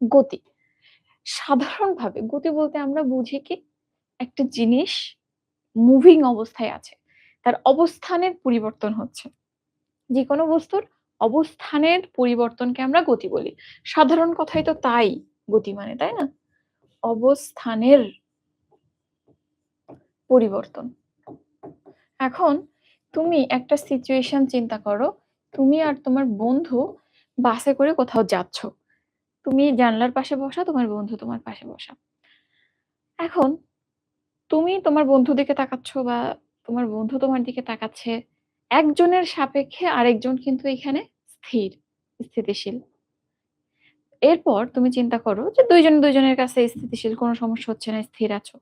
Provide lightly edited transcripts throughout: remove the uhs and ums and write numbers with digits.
গতি। সাধারণভাবে গতি বলতে আমরা বুঝি কি? একটা জিনিস মুভিং অবস্থায় আছে। তার অবস্থানের পরিবর্তন হচ্ছে। যেকোনো বস্তুর অবস্থানের পরিবর্তনকে আমরা গতি বলি। সাধারণ কথাই তো তাই গতি মানে, তাই না? অবস্থানের পরিবর্তন। এখন তুমি একটা সিচুয়েশন চিন্তা করো। তুমি আর তোমার বন্ধু বাসে করে কোথাও যাচ্ছ। তুমি জানলার পাশে বসা, তোমার বন্ধু তোমার পাশে বসা। এখন তুমি তোমার বন্ধুর দিকে তাকাচ্ছ বা তোমার বন্ধু তোমার দিকে তাকাচ্ছে। একজনের সাপেক্ষে আরেকজন কিন্তু এখানে স্থির, স্থিতিশীল। এরপর তুমি চিন্তা করো যে ২ জন ২ জনের কাছে স্থিতিশীল, কোনো সমস্যা হচ্ছে না, স্থির আছো।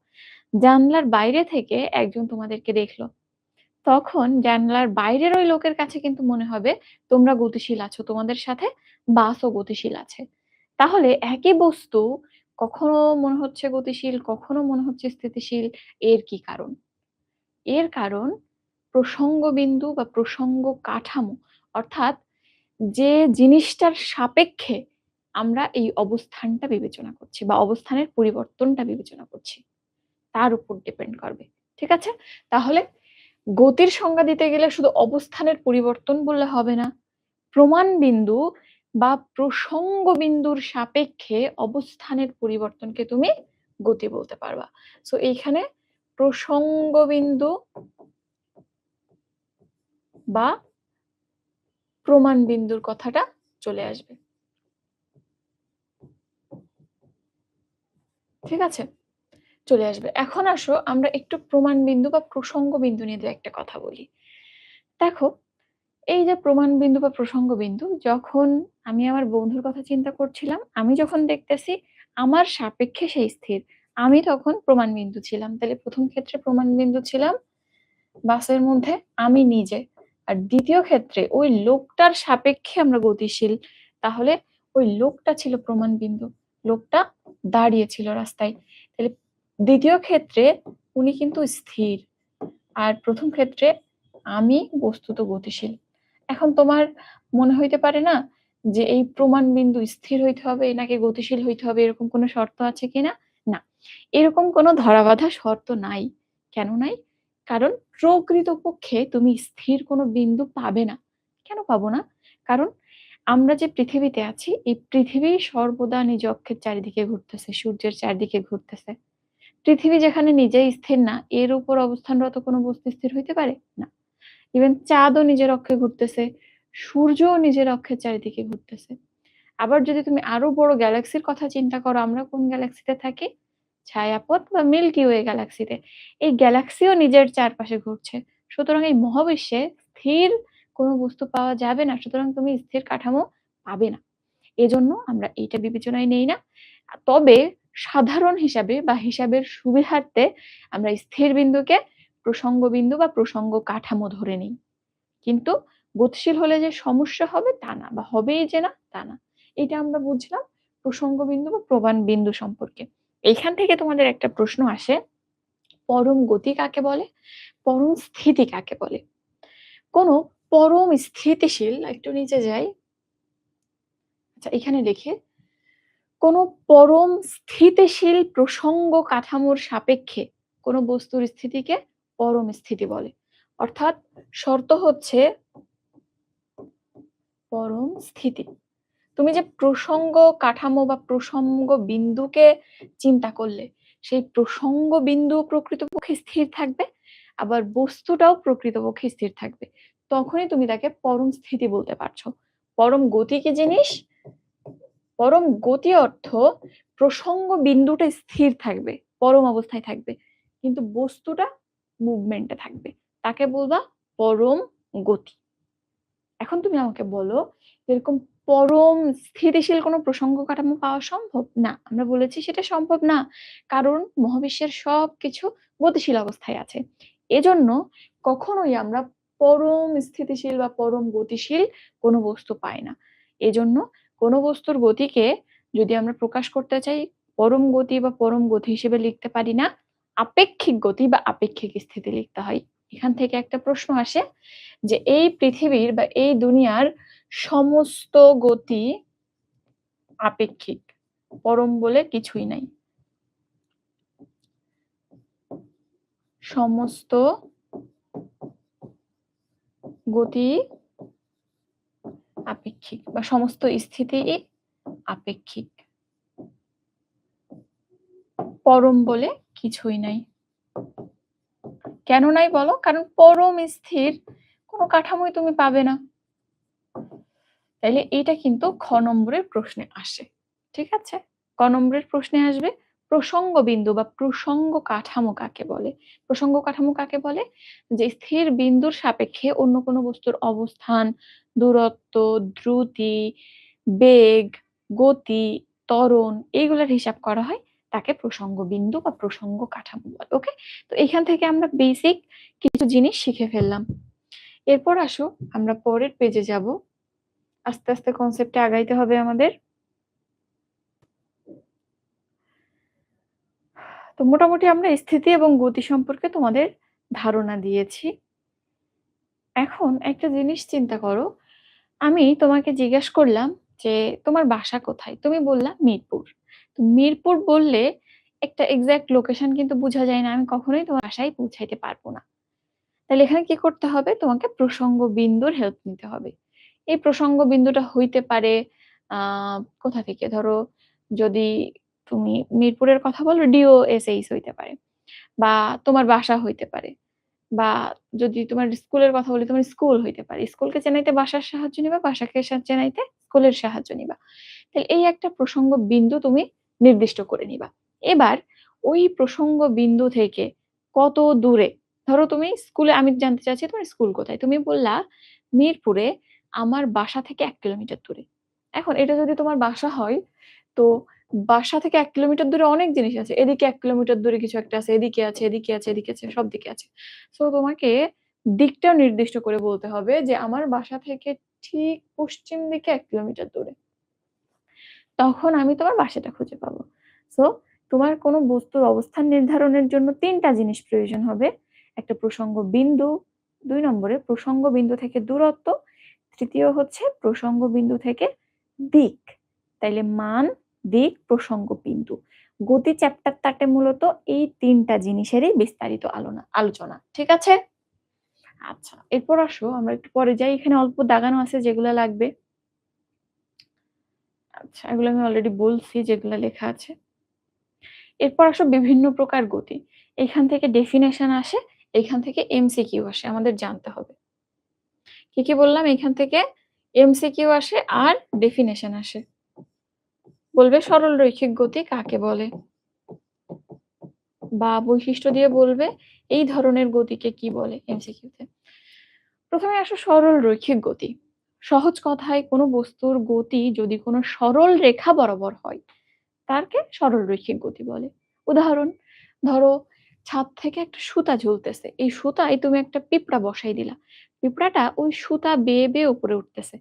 জানলার বাইরে থেকে একজন তোমাদেরকে দেখলো। তখন জানালার বাইরের ওই লোকের কাছে কিন্তু মনে হবে তোমরা গতিশীল আছো। তোমাদের সাথে বাসও গতিশীল আছে। তাহলে একই বস্তু কখনো মনে হচ্ছে গতিশীল, কখনো মনে হচ্ছে স্থিতিশীল। এর কি কারণ? এর কারণ প্রসঙ্গবিন্দু বা প্রসঙ্গ কাঠামো। অর্থাৎ যে জিনিসটার সাপেক্ষে আমরা এই অবস্থানটা বিবেচনা করছি বা অবস্থানের পরিবর্তনটা বিবেচনা করছি, তার উপর ডিপেন্ড করবে। ঠিক আছে? তাহলে গতির সংজ্ঞা দিতে গেলে শুধু অবস্থানের পরিবর্তন বললে হবে না। প্রমাণ বিন্দু বা প্রসঙ্গ বিন্দুর সাপেক্ষে অবস্থানের পরিবর্তনকে তুমি গতি বলতে পারবা। সো এইখানে প্রসঙ্গ বিন্দু বা প্রমাণ বিন্দুর কথাটা চলে আসবে। ঠিক আছে? চলে আসবে। এখন আসো আমরা একটু প্রমাণ বিন্দু বা প্রসঙ্গ বিন্দু নিয়ে ২-১ টা কথা বলি। দেখো, এই যে প্রমাণ বিন্দু বা প্রসঙ্গ বিন্দু, যখন আমি আমার বন্ধুর কথা চিন্তা করছিলাম, আমি যখন দেখতেছি আমার সাপেক্ষে সে স্থির, আমি তখন প্রমাণ বিন্দু ছিলাম। তাহলে ১ম ক্ষেত্রে প্রমাণ বিন্দু ছিলাম বাসের মধ্যে আমি নিজে। আর ২য় ক্ষেত্রে ওই লোকটার সাপেক্ষে আমরা গতিশীল। তাহলে ওই লোকটা ছিল প্রমাণ বিন্দু। লোকটা দাঁড়িয়ে ছিল রাস্তায়। তাহলে ২য় ক্ষেত্রে উনি কিন্তু স্থির। আর ১ম ক্ষেত্রে আমি বস্তুত গতিশীল। এখন তোমার মনে হইতে পারে না যে এই প্রমাণ বিন্দু স্থির হইতে হবে নাকি গতিশীল হইতে হবে, এরকম কোনো শর্ত আছে কিনা? না। এরকম কোনো ধরাবাঁধা শর্ত নাই। কেন নাই? কারণ প্রকৃতপক্ষে তুমি স্থির কোনো বিন্দু পাবে না। কেন পাবো না? কারণ আমরা যে পৃথিবীতে আছি, এই পৃথিবী সর্বদা নিজ অক্ষের চারিদিকে ঘুরতেছে, সূর্যের চারদিকে ঘুরতেছে। পৃথিবী যেখানে নিজেই স্থির না, এর উপর অবস্থানরত কোনো বস্তু স্থির হইতে পারে? না। ইভেন চাঁদও নিজের অক্ষে ঘুরতেছে, সূর্যও নিজের অক্ষের চারিদিকে ঘুরতেছে। আবার যদি তুমি আরো বড় গ্যালাক্সির কথা চিন্তা করো, আমরা কোন গ্যালাক্সিতে থাকি? ছায়াপথ বা মিল্কি ওয়ে গ্যালাক্সিতে। এই গ্যালাক্সিও নিজের চারপাশে ঘুরছে। সুতরাং এই মহাবিশ্বে স্থির কোনো বস্তু পাওয়া যাবে না। সুতরাং তুমি স্থির কাঠামো পাবে না। এজন্য আমরা এইটা বিবেচনায় নেই না। তবে সাধারণ হিসাবে বা হিসাবের সুবিধার্থে আমরা স্থির বিন্দুকে প্রসঙ্গ বিন্দু বা প্রসঙ্গ কাঠামো ধরে নিই। কিন্তু গতিশীল হলে যে সমস্যা হবে তা না, বা হবেই যে না তা না। এটা আমরা বুঝলাম প্রসঙ্গ বিন্দু বা প্রমাণ বিন্দু সম্পর্কে। এইখান থেকে তোমাদের একটা প্রশ্ন আসে, পরম গতি কাকে বলে? পরম স্থিতি কাকে বলে? কোন পরম স্থিতিশীল, একটু নিচে যাই। আচ্ছা, এখানে লিখি, কোন পরম স্থিতিশীল প্রসঙ্গ কাঠামোর সাপেক্ষে কোন বস্তুর স্থিতিকে পরম স্থিতি বলে। অর্থাৎ শর্ত হচ্ছে পরম স্থিতি। তুমি যে প্রসঙ্গ কাঠামো বা প্রসঙ্গ বিন্দুকে চিন্তা করলে, সেই প্রসঙ্গ বিন্দু প্রকৃতপক্ষে স্থির থাকবে, আবার বস্তুটাও প্রকৃতপক্ষে স্থির থাকবে। তখনই তুমি তাকে পরম স্থিতি বলতে পারছো। পরম গতি কি জিনিস? পরম গতি অর্থ প্রসঙ্গ বিন্দুটা স্থির থাকবে, পরম অবস্থায় থাকবে, কিন্তু বস্তুটা মুভমেন্টে থাকবে। তাকে বলবা পরম গতি। এখন তুমি আমাকে বলো, এরকম পরম স্থিতিশীল কোনো প্রসঙ্গ কাঠামো পাওয়া সম্ভব? না, আমরা বলেছি সেটা সম্ভব না। কারণ মহাবিশ্বের সবকিছু গতিশীল অবস্থায় আছে। এজন্য কখনোই আমরা পরম স্থিতিশীল বা পরম গতিশীল কোনো বস্তু পাই না। এজন্য কোনো বস্তুর গতিকে যদি আমরা প্রকাশ করতে চাই পরম গতি বা পরম গতি হিসেবে লিখতে পারি না, আপেক্ষিক গতি বা আপেক্ষিক স্থিতি লিখতে হয়। এখান থেকে একটা প্রশ্ন আসে যে এই পৃথিবীর বা এই দুনিয়ার সমস্ত গতি আপেক্ষিক। পরম বলে কিছুই নাই। সমস্ত গতি আপেক্ষিক বা সমস্ত স্থিতি আপেক্ষিক। পরম বলে কিছুই নাই। কেন নাই বলো? কারণ পরম স্থির কোনো কাঠামোই তুমি পাবে না। তাইলে এটা কিন্তু খ নম্বরের প্রশ্নে আসে। ঠিক আছে? ক নম্বরের প্রশ্নে আসবে প্রসঙ্গ বিন্দু বা প্রসঙ্গ কাঠামো কাকে বলে? প্রসঙ্গ কাঠামো কাকে বলে? যে স্থির বিন্দুর সাপেক্ষে অন্য কোনো বস্তুর অবস্থান, দূরত্ব, দ্রুতি, বেগ, গতি, ত্বরণ এইগুলার হিসাব করা হয় তাকে প্রসঙ্গ বিন্দু বা প্রসঙ্গ কাঠামো বলে। ওকে? তো এখান থেকে আমরা বেসিক কিছু জিনিস শিখে ফেললাম। এরপর আসো আমরা পরের পেজে যাব। আস্তে আস্তে কনসেপ্টে আগাইতে হবে আমাদের। তো মোটামুটি আমরা স্থিতি এবং গতি সম্পর্কে তোমাদের ধারণা দিয়েছি। এখন একটা জিনিস চিন্তা করো, আমি তোমাকে জিজ্ঞেস করলাম যে তোমার বাসা কোথায়? তুমি বললা মিরপুর। তো মিরপুর বললে একটা এক্সাক্ট লোকেশন কিন্তু বুঝা যায় না। আমি কখনোই তোমার বাসায় পৌঁছাইতে পারবো না। তাহলে এখানে কি করতে হবে? তোমাকে প্রসঙ্গ বিন্দুর হেল্প নিতে হবে। এই প্রসঙ্গ বিন্দুটা হইতে পারে কোথা থেকে? ধরো যদি তুমি মিরপুরের কথা বলো DOSH হইতে পারে বা তোমার বাসা হইতে পারে বা যদি তোমার স্কুলের কথা বলি তোমার স্কুল হইতে পারে। স্কুলকে চেনাইতে বাসার সাহায্য নিবা, বাসাকে চেনাইতে স্কুলের সাহায্য নিবা। তাহলে এই একটা প্রসঙ্গ বিন্দু তুমি নির্দিষ্ট করে নিবা। এবার ওই প্রসঙ্গ বিন্দু থেকে কত দূরে, ধরো তুমি স্কুলে, আমি জানতে চাচ্ছি তোমার স্কুল কোথায়? তুমি বললা মিরপুরে আমার বাসা থেকে ১ কিলোমিটার দূরে। এখন এটা যদি তোমার বাসা হয়, তো বাসা থেকে ১ কিলোমিটার দূরে অনেক জিনিস আছে। এদিকে ১ কিলোমিটার দূরে কিছু একটা আছে, এদিকে আছে, এদিকে আছে, এদিকে আছে, সব দিকে আছে। সো তোমাকে দিকটাও নির্দিষ্ট করে বলতে হবে যে আমার বাসা থেকে ঠিক পশ্চিম দিকে ১ কিলোমিটার দূরে। তখন আমি তোমার বাসাটা খুঁজে পাবো। সো তোমার কোনো বস্তুর অবস্থান নির্ধারণের জন্য ৩ টা জিনিস প্রয়োজন হবে। একটা প্রসঙ্গ বিন্দু, ২ নম্বরে প্রসঙ্গ বিন্দু থেকে দূরত্ব, তৃতীয় হচ্ছে প্রসঙ্গ বিন্দু থেকে দিক। তাইলে মান, দিক, প্রসঙ্গ বিন্দু। গতি চ্যাপ্টারটাতে মূলত এই ৩ টা জিনিসেরই বিস্তারিত আলোচনা। ঠিক আছে? আচ্ছা, এরপর আসো আমরা একটু পরে যাই। এখানে অল্প দাগানো আছে যেগুলা লাগবে। আচ্ছা, এগুলো আমি অলরেডি বলছি যেগুলা লেখা আছে। এরপর আসো বিভিন্ন প্রকার গতি। এখান থেকে ডেফিনেশন আসে, এখান থেকে এমসিকিউ আসে, আমাদের জানতে হবে। কি কি বললাম? এখান থেকে এমসিকিউ আসে আর ডেফিনেশন আসে। বলবে সরল রৈখিক গতি কাকে বলে? বা বৈশিষ্ট্য দিয়ে বলবে এই ধরনের গতিকে কি বলে এমসিকিউতে। প্রথমে আসো সরল রৈখিক গতি। সহজ কথায় কোনো বস্তুর গতি যদি কোনো সরল রেখা বরাবর হয় তাকে সরল রৈখিক গতি বলে। উদাহরণ, ধরো ছাদ থেকে একটা সুতা ঝুলতেছে, এই সুতায় তুমি একটা পিঁপড়া বসাই দিলা, পিঁপড়াটা ওই সুতা বেয়ে বেয়ে উপরে উঠতেছে,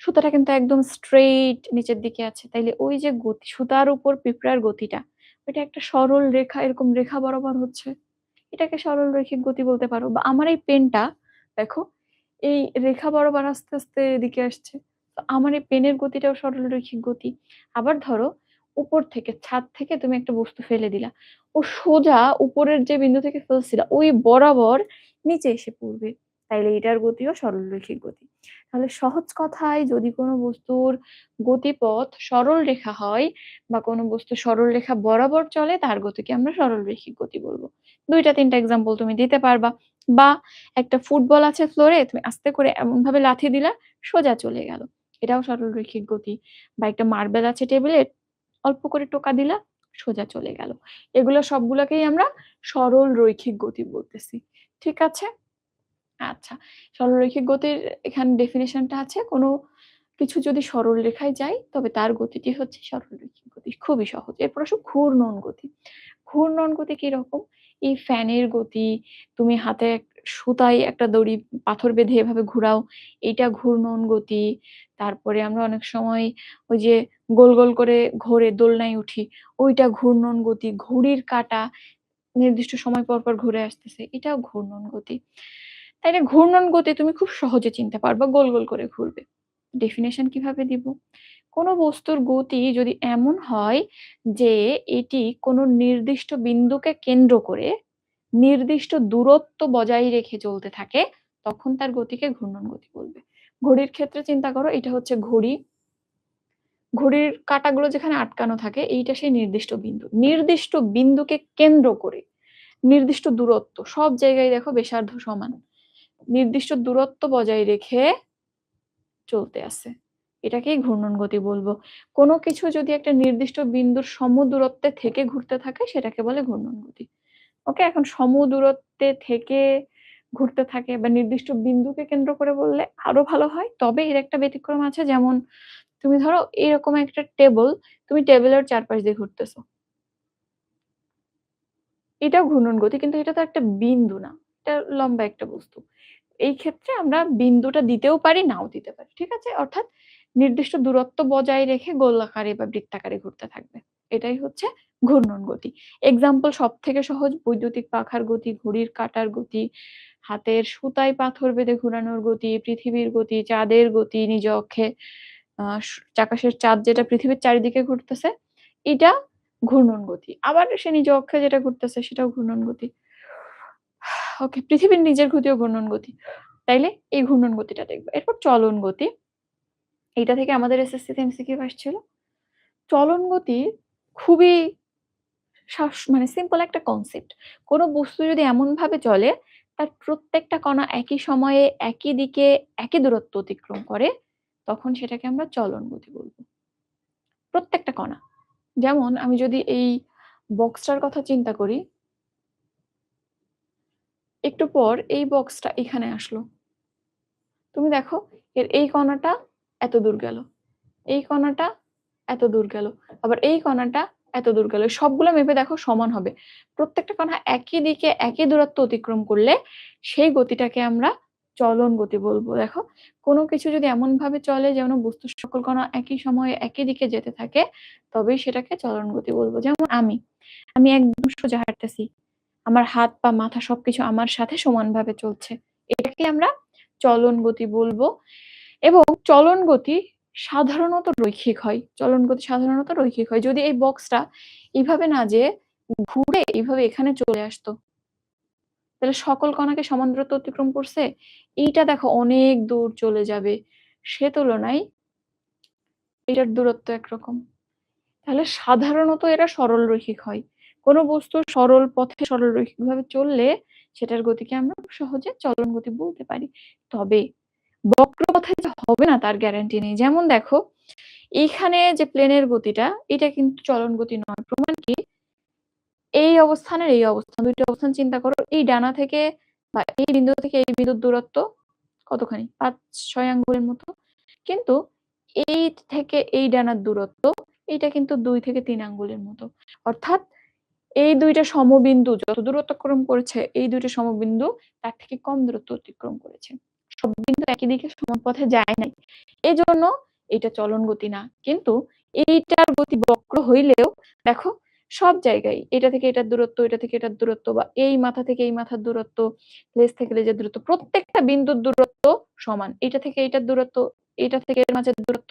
সুতাটা কিন্তু একদম স্ট্রেইট নিচের দিকে আছে, তাইলে ওই যে গতি, সুতার উপর পিঁপড়ার গতিটা, ওইটা একটা সরল রেখা, এরকম রেখা বরাবর হচ্ছে, এটাকে সরল রৈখিক গতি বলতে পারো। বা আমার এই পেনটা দেখো, এই রেখা বরাবর আস্তে আস্তে এদিকে আসছে, তো আমার এই পেনের গতিটাও সরল রৈখিক গতি। আবার ধরো উপর থেকে, ছাদ থেকে তুমি একটা বস্তু ফেলে দিলা, ও সোজা উপরের যে বিন্দু থেকে ফেলছিলা ওই বরাবর নিচে এসে পড়বে, তাইলে এটার গতিও সরল রৈখিক গতি। তাহলে সহজ কথায় যদি কোনো বস্তুর গতিপথ সরল রেখা হয় বা কোনো বস্তু সরল রেখা বরাবর চলে তার গতিকে আমরা সরল রৈখিক গতি বলবো। ২ টা ৩ টা এক্সাম্পল তুমি দিতে পারবা। বা একটা ফুটবল আছে ফ্লোরে, তুমি আস্তে করে এমনভাবে লাথি দিলা সোজা চলে গেল, এটাও সরল রৈখিক গতি। বা একটা মার্বেল আছে টেবিলে, অল্প করে টোকা দিলা সোজা চলে গেল, এগুলো সবগুলোকেই আমরা সরল রৈখিক গতি বলতেছি। ঠিক আছে? আচ্ছা, সরলরৈখিক গতির এখানে ডেফিনিশনটা আছে, কোনো কিছু যদি সরল রেখায় যায় তবে তার গতিটি হচ্ছে সরলরৈখিক গতি। খুবই সহজ। এরপর আসো ঘূর্ণন গতি। ঘূর্ণন গতি কিরকম? এই ফ্যানের গতি, তুমি হাতে সুতায় একটা দড়ি পাথর বেঁধে এভাবে ঘুরাও, এইটা ঘূর্ণন গতি। তারপরে আমরা অনেক সময় ওই যে গোল গোল করে ঘোরে দোলনায় উঠি, ওইটা ঘূর্ণন গতি। ঘড়ির কাঁটা নির্দিষ্ট সময় পর পর ঘুরে আসতেছে, এটাও ঘূর্ণন গতি। তাইলে ঘূর্ণন গতি তুমি খুব সহজে চিনতে পারবা, গোল গোল করে ঘুরবে। ডেফিনেশন কিভাবে দিব? কোনো বস্তুর গতি যদি এমন হয় যে এটি কোনো নির্দিষ্ট বিন্দুকে কেন্দ্র করে নির্দিষ্ট দূরত্ব বজায় রেখে চলতে থাকে, তখন তার গতিকে ঘূর্ণন গতি বলবে। ঘড়ির ক্ষেত্রে চিন্তা করো, এটা হচ্ছে ঘড়ি। ঘড়ির কাঁটাগুলো যেখানে আটকানো থাকে, এইটা সেই নির্দিষ্ট বিন্দু। নির্দিষ্ট বিন্দুকে কেন্দ্র করে নির্দিষ্ট দূরত্ব, সব জায়গায় দেখো ব্যাসার্ধ সমান, নির্দিষ্ট দূরত্ব বজায় রেখে চলতে আছে, এটাকেই ঘূর্ণন গতি বলবো। কোনো কিছু যদি একটা নির্দিষ্ট বিন্দুর সমদূরত্বে থেকে ঘুরতে থাকে, সেটাকে বলে ঘূর্ণন গতি। ওকে, এখন সমদূরত্বে থেকে ঘুরতে থাকে বা নির্দিষ্ট বিন্দুকে কেন্দ্র করে বললে আরো ভালো হয়। তবে এর একটা ব্যতিক্রম আছে, যেমন তুমি ধরো এরকম একটা টেবল, তুমি টেবিলের চারপাশ দিয়ে ঘুরতেছো, এটাও ঘূর্ণন গতি, কিন্তু এটা তো একটা বিন্দু না, এটা লম্বা একটা বস্তু। এই ক্ষেত্রে আমরা বিন্দুটা দিতেও পারি, নাও দিতে পারি, ঠিক আছে? অর্থাৎ নির্দিষ্ট দূরত্ব বজায় রেখে গোলাকারে বা বৃত্তাকারে ঘুরতে থাকবে, এটাই হচ্ছে ঘূর্ণন গতি। এক্সাম্পল সব থেকে সহজ, বৈদ্যুতিক পাখার গতি, ঘড়ির কাঁটার গতি, হাতের সুতায় পাথর বেঁধে ঘোরানোর গতি, পৃথিবীর গতি, চাঁদের গতি নিজ অক্ষে, আকাশের চাঁদ যেটা পৃথিবীর চারিদিকে ঘুরতেছে, এটা ঘূর্ণন গতি। আবার সে নিজ অক্ষে যেটা ঘুরতেছে, সেটাও ঘূর্ণন গতি। ওকে, পৃথিবীর নিজের গতিও ঘূর্ণন গতি। তাইলে এই ঘূর্ণন গতিটা দেখবো। এরপর চলন গতি, এইটা থেকে আমাদের এসএসসি তে এমসিকিউ আসছিল। চলন গতি খুবই মানে সিম্পল একটা কনসেপ্ট। কোনো বস্তু যদি এমন ভাবে চলে, তার প্রত্যেকটা কণা একই সময়ে একই দিকে একই দূরত্ব অতিক্রম করে, তখন সেটাকে আমরা চলন গতি বলবো। প্রত্যেকটা কণা। যেমন আমি যদি এই বক্সটার কথা চিন্তা করি, একটু পর এই বক্সটা এখানে আসলো, তুমি দেখো এর এই কণাটা এত দূর গেল, এই কণাটা এত দূর গেল, আবার এই কণাটা এত দূর গেল, সবগুলো মেপে দেখো সমান হবে। প্রত্যেকটা কণা একই দিকে একই দূরত্ব অতিক্রম করলে সেই গতিটাকে আমরা চলন গতি বলবো। দেখো, কোনো কিছু যদি এমন ভাবে চলে যেন বস্তুর সকল কণা একই সময়ে একই দিকে যেতে থাকে, তবেই সেটাকে চলন গতি বলবো। যেমন আমি একদম সোজা হাঁটতেছি, আমার হাত পা মাথা সবকিছু আমার সাথে সমানভাবে চলছে, এটাকে আমরা চলন গতি বলবো। এবং চলন গতি সাধারণত রৈখিক হয়। চলন গতি সাধারণত রৈখিক হয়। যদি এই বক্সটা এইভাবে না যে ঘুরে এইভাবে এখানে চলে আসতো, তাহলে সকল কণাকে সমান দূরত্ব অতিক্রম করছে, এইটা দেখো অনেক দূর চলে যাবে, সে তুলনায় এটার দূরত্ব একরকম। তাহলে সাধারণত এরা সরল রৈখিক হয়। কোনো বস্তু সরল পথে সরল রৈখিক ভাবে চললে সেটার গতিকে আমরা সহজে চলন গতি বলতে পারি। তবে বক্রপথে যে হবে না তার গ্যারান্টি নেই। যেমন দেখো, এইখানে যে প্লেনের গতিটা, এটা কিন্তু চলন গতি নয়। প্রমাণ কি? এই অবস্থানের এই অবস্থান, দুইটা অবস্থান চিন্তা করো, এই ডানা থেকে বা এই বিন্দু থেকে এই বিন্দুর দূরত্ব কতখানি? 5-6 আঙ্গুলের মতো। কিন্তু এই থেকে এই ডানার দূরত্ব, এটা কিন্তু 2 থেকে 3 আঙ্গুলের মতো। অর্থাৎ এই দুইটা সমবিন্দু যত দূরত্ব অতিক্রম করেছে, এই দুইটা সমবিন্দু তার থেকে কম দূরত্ব অতিক্রম করেছে। সব বিন্দু একই দিকে সমান পথে যায় নাই, এই জন্য এটা চলন গতি না। কিন্তু এইটার গতি বক্র হইলেও দেখো সব জায়গায় এটা থেকে এটার দূরত্ব, এটা থেকে এটার দূরত্ব, বা এই মাথা থেকে এই মাথার দূরত্ব, লেজ থেকে লেজের দূরত্ব, প্রত্যেকটা বিন্দুর দূরত্ব সমান। এটা থেকে এটার দূরত্ব, এটা থেকে এর মাঝের দূরত্ব,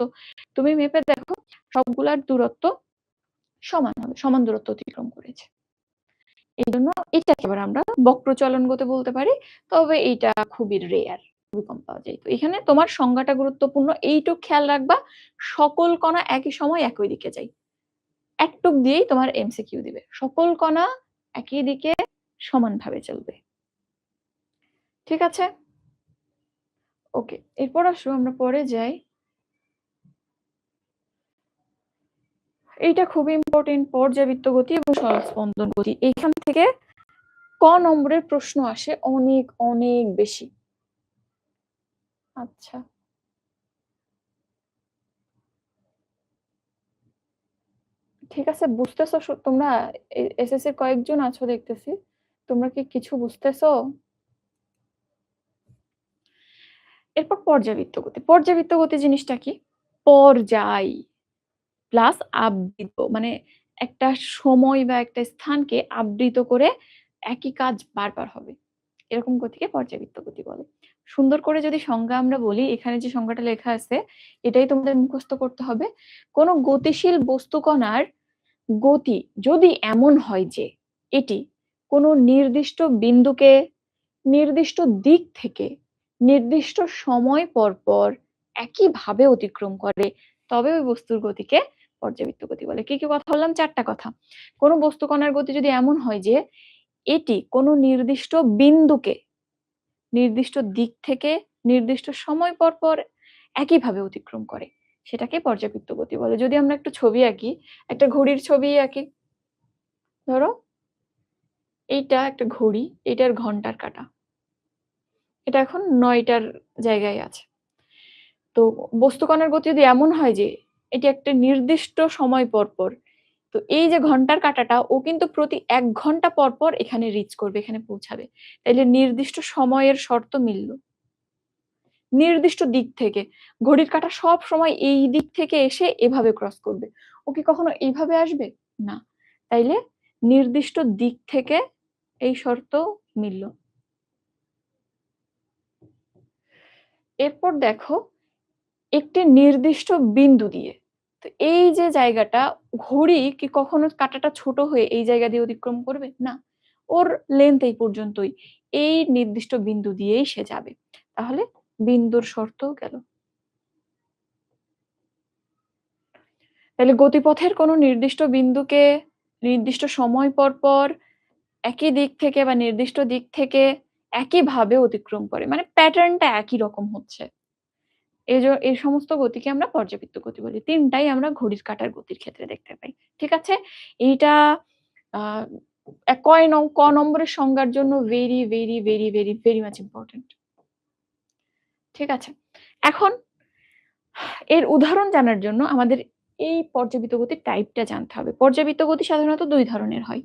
তুমি মেপে দেখো সবগুলার দূরত্ব সমান হবে, সমান দূরত্ব অতিক্রম করেছে। এই জন্য এটাকে আবার আমরা বক্র চলন গতি বলতে পারি। তবে এইটা খুবই রেয়ার, খুবই কম পাওয়া যায়। তো এখানে তোমার সংজ্ঞাটা গুরুত্বপূর্ণ, এইটুক খেয়াল রাখবা, সকল কণা একই সময় একই দিকে যায়। একটুক দিয়েই তোমার এমসিকিউ দিবে, সকল কণা একই দিকে সমানভাবে চলবে। ঠিক আছে, ওকে। এরপর আসো আমরা পরে যাই, এইটা খুবই ইম্পর্টেন্ট, পর্যাবৃত্ত গতি এবং সরল স্পন্দন গতি। এইখান থেকে ক নম্বরের প্রশ্ন আসে অনেক অনেক বেশি। আচ্ছা, ঠিক আছে, বুঝতেছো তোমরা? এসএসসি কয়েকজন আছো দেখতেছি, তোমরা কি কিছু বুঝতেছো? এরপর পর্যাবৃত্ত গতি। পর্যাবৃত্ত গতি জিনিসটা কি? পর্যায় প্লাস আবৃত, মানে একটা সময় বা একটা স্থানকে আবৃত করে একই কাজ বারবার হবে, এরকম গতিকে পর্যাবৃত্ত গতি বলে। সুন্দর করে যদি সংজ্ঞা আমরা বলি, এখানে যে সংজ্ঞাটা লেখা আছে এটাই তোমাদের মুখস্থ করতে হবে। কোনো গতিশীল বস্তুকণার গতি যদি এমন হয় যে এটি কোনো নির্দিষ্ট বিন্দুকে নির্দিষ্ট দিক থেকে নির্দিষ্ট সময় পর পর একইভাবে অতিক্রম করে, তবে ওই বস্তুর গতিকে পর্যাবৃত্ত গতি বলে। কি কি কথা বললাম? 4টা কথা। কোনো বস্তুকণার গতি যদি এমন হয় যে এটি কোনো নির্দিষ্ট বিন্দুকে নির্দিষ্ট দিক থেকে নির্দিষ্ট সময় পর পর একইভাবে অতিক্রম করে, সেটাকে পর্যাবৃত্ত গতি বলে। যদি আমরা একটু ছবি আঁকি, একটা ঘড়ির ছবি আঁকি, ধরো এইটা একটা ঘড়ি, এটার ঘন্টার কাঁটা, এটা এখন 9টার জায়গায় আছে। তো বস্তুকণার গতি যদি এমন হয় যে এটি একটা নির্দিষ্ট সময় পর পর, তো এই যে ঘন্টার কাঁটাটা ও কিন্তু প্রতি 1 ঘন্টা পর পর এখানে রিচ করবে, এখানে পৌঁছাবে। তাইলে নির্দিষ্ট সময়ের শর্ত মিলল। নির্দিষ্ট দিক থেকে ঘড়ির কাঁটা সব সময় এই দিক থেকে এসে এভাবে ক্রস করবে, ও কি কখনো এইভাবে আসবে? না। তাইলে নির্দিষ্ট দিক থেকে এই শর্ত মিলল। এরপর দেখো একটি নির্দিষ্ট বিন্দু দিয়ে, তো এই যে জায়গাটা, ঘড়ি কি কখনো কাঁটাটা ছোট হয়ে এই জায়গা দিয়ে অতিক্রম করবে? না, ওর লেন্থ এই পর্যন্তই, এই নির্দিষ্ট বিন্দু দিয়েই সে যাবে। তাহলে বিন্দুর শর্ত গেল। তাহলে গতিপথের কোনো নির্দিষ্ট বিন্দুকে নির্দিষ্ট সময় পর পর একই দিক থেকে বা নির্দিষ্ট দিক থেকে একইভাবে অতিক্রম করে, মানে প্যাটার্নটা একই রকম হচ্ছে, এই সমস্ত গতিকে আমরা পর্যাবৃত্ত গতি বলি। 3টাই আমরা ঘড়ির কাঁটার গতির ক্ষেত্রে দেখতে পাই। ঠিক আছে? এইটা আহ ক নম্বরের সংজ্ঞার জন্য very very very very very much important. ঠিক আছে, এখন এর উদাহরণ জানার জন্য আমাদের এই পর্যাবৃত্ত গতির টাইপটা জানতে হবে। পর্যাবৃত্ত গতি সাধারণত 2 ধরনের হয়।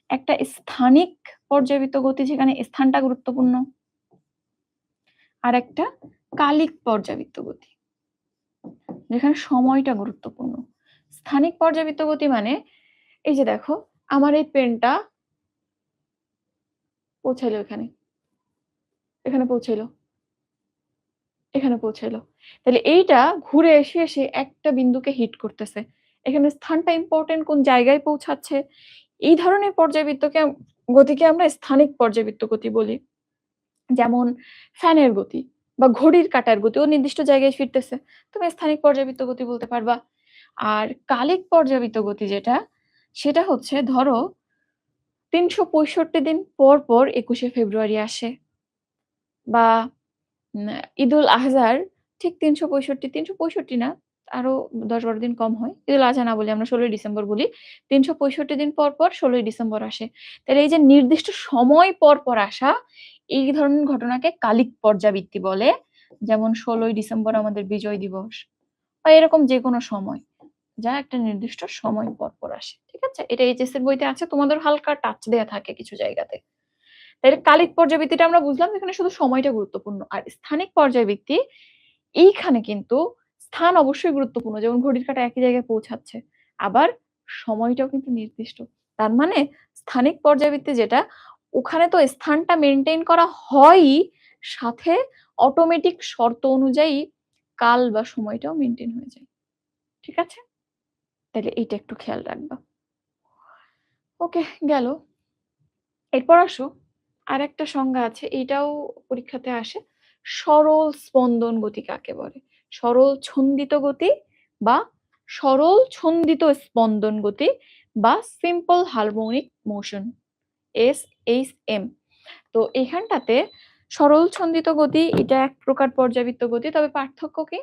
একটা স্থানিক পর্যাবৃত্ত গতি, যেখানে স্থানটা গুরুত্বপূর্ণ, আর একটা কালিক পর্যাবৃত্ত গতি, যেখানে সময়টা গুরুত্বপূর্ণ। স্থানিক পর্যাবৃত্ত গতি মানে এই যে দেখো, আমার এই পেনটা পৌঁছাইলো এখানে, এখানে পৌঁছাইলো, এখানে পৌঁছাইলো, তাহলে এইটা ঘুরে এসে এসে একটা বিন্দুকে হিট করতেছে। এখানে স্থানটা ইম্পর্টেন্ট, কোন জায়গায় পৌঁছাচ্ছে। এই ধরনের পর্যাবৃত্তকে গতিকে আমরা স্থানিক পর্যাবৃত্ত গতি বলি। যেমন ফ্যানের গতি বা ঘড়ির কাঁটার গতি, ও নির্দিষ্ট জায়গায় ফিরতেছে, তুমি স্থানিক পর্যাবৃত্ত গতি বলতে পারবা। আর কালিক পর্যাবৃত্ত গতি যেটা, সেটা হচ্ছে ধরো 365 দিন পর পর 21শে ফেব্রুয়ারি আসে, বা ঈদুল আজহার ঠিক 365 না, আরো 10-12 দিন কম হয়। ঈদুল আজহা না বলি, আমরা 16ই ডিসেম্বর বলি। 365 দিন পর পর 16ই ডিসেম্বর আসে। তাহলে এই যে নির্দিষ্ট সময় পর পর আসা, এই ধরনের ঘটনাকে কালিক পর্যাবৃত্তি বলে। যেমন 16ই ডিসেম্বর আমাদের বিজয় দিবস, বা এরকম যে কোনো সময় যা একটা নির্দিষ্ট সময় পর পর আসে। ঠিক আছে, এটা এইচএস এর বইতে আছে, তোমাদের হালকা টাচ দেয়া থাকে কিছু জায়গাতে। তাহলে কালিক পর্যাবৃত্তিটা আমরা বুঝলাম, এখানে শুধু সময়টা গুরুত্বপূর্ণ। আর স্থানিক পর্যাবৃত্তি, এইখানে কিন্তু স্থান অবশ্যই গুরুত্বপূর্ণ, যেমন ঘড়ির কাঁটা একই জায়গায় পৌঁছাচ্ছে, আবার সময়টাও কিন্তু নির্দিষ্ট। তার মানে স্থানিক পর্যাবৃত্তি যেটা, ওখানে তো স্থানটা মেনটেন করা হয়ই, সাথে অটোমেটিক শর্ত অনুযায়ী কাল বা সময়টাও মেনটেন হয়ে যায়। ঠিক আছে, তাহলে এইটা একটু খেয়াল রাখবা। ওকে, গেল। এরপর আসো, আর একটা সংজ্ঞা আছে, এটাও পরীক্ষাতে আসে। সরল স্পন্দন গতি কাকে বলে? সরল ছন্দিত গতি বা সরল ছন্দিত স্পন্দন গতি বা সিম্পল হারমোনিক মোশন, SHM। তো এখানটাতে সরল ছন্দিত গতি এটা এক প্রকার পর্যাবৃত্ত গতি, তবে পার্থক্য কি?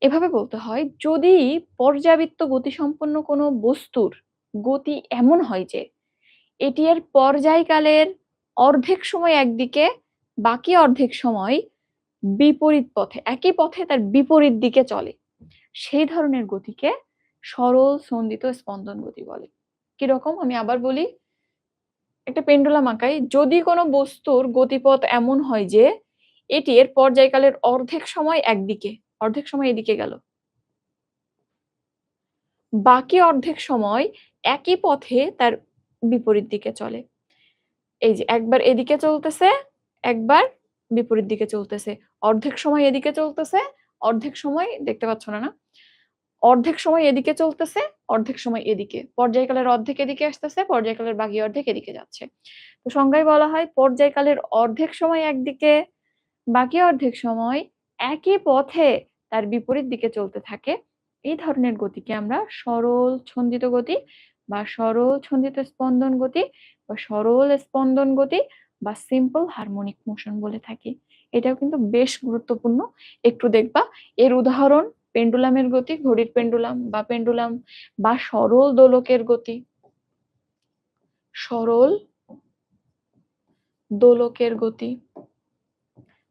এভাবে বলতে হয়, যদি পর্যাবৃত্ত গতিসম্পন্ন কোনো বস্তুর গতি এমন হয় যে এটি এর পর্যায়কালের অর্ধেক সময় একদিকে, বাকি অর্ধেক সময় বিপরীত পথে, একই পথে তার বিপরীত দিকে চলে, সেই ধরনের গতিকে সরল ছন্দিত স্পন্দন গতি বলে। কিরকম? আমি আবার বলি, একটা পেন্ডুলাম আঁকাই, যদি কোনো বস্তুর গতিপথ এমন হয় যে এটি এর পর্যায়কালের অর্ধেক সময় একদিকে, অর্ধেক সময় এদিকে গেল, বাকি অর্ধেক সময় একই পথে তার বিপরীত দিকে চলে। এই যে একবার এদিকে চলতেছে, একবার বিপরীত দিকে চলতেছে, অর্ধেক সময় এদিকে চলতেছে, অর্ধেক সময় দেখতে পাচ্ছ না, না? অর্ধেক সময় এদিকে চলতেছে, অর্ধেক সময় এদিকে। পর্যায়কালের অর্ধেক এদিকে আসতেছে, পর্যায়কালের বাকি অর্ধেক এদিকে যাচ্ছে। তো সংজ্ঞায় বলা হয় পর্যায়কালের অর্ধেক সময় একদিকে, বাকি অর্ধেক সময় একই পথে তার বিপরীত দিকে চলতে থাকে। এই ধরনের গতিকে আমরা সরল ছন্দিত গতি বা সরল ছন্দিত স্পন্দন গতি বা সরল স্পন্দন গতি বা সিম্পল হারমোনিক মোশন বলে থাকি। এটাও কিন্তু বেশ গুরুত্বপূর্ণ। একটু দেখবা এর উদাহরণ পেন্ডুলামের গতি, ঘড়ির পেন্ডুলাম বা সরল দোলকের গতি, সরল দোলকের গতি,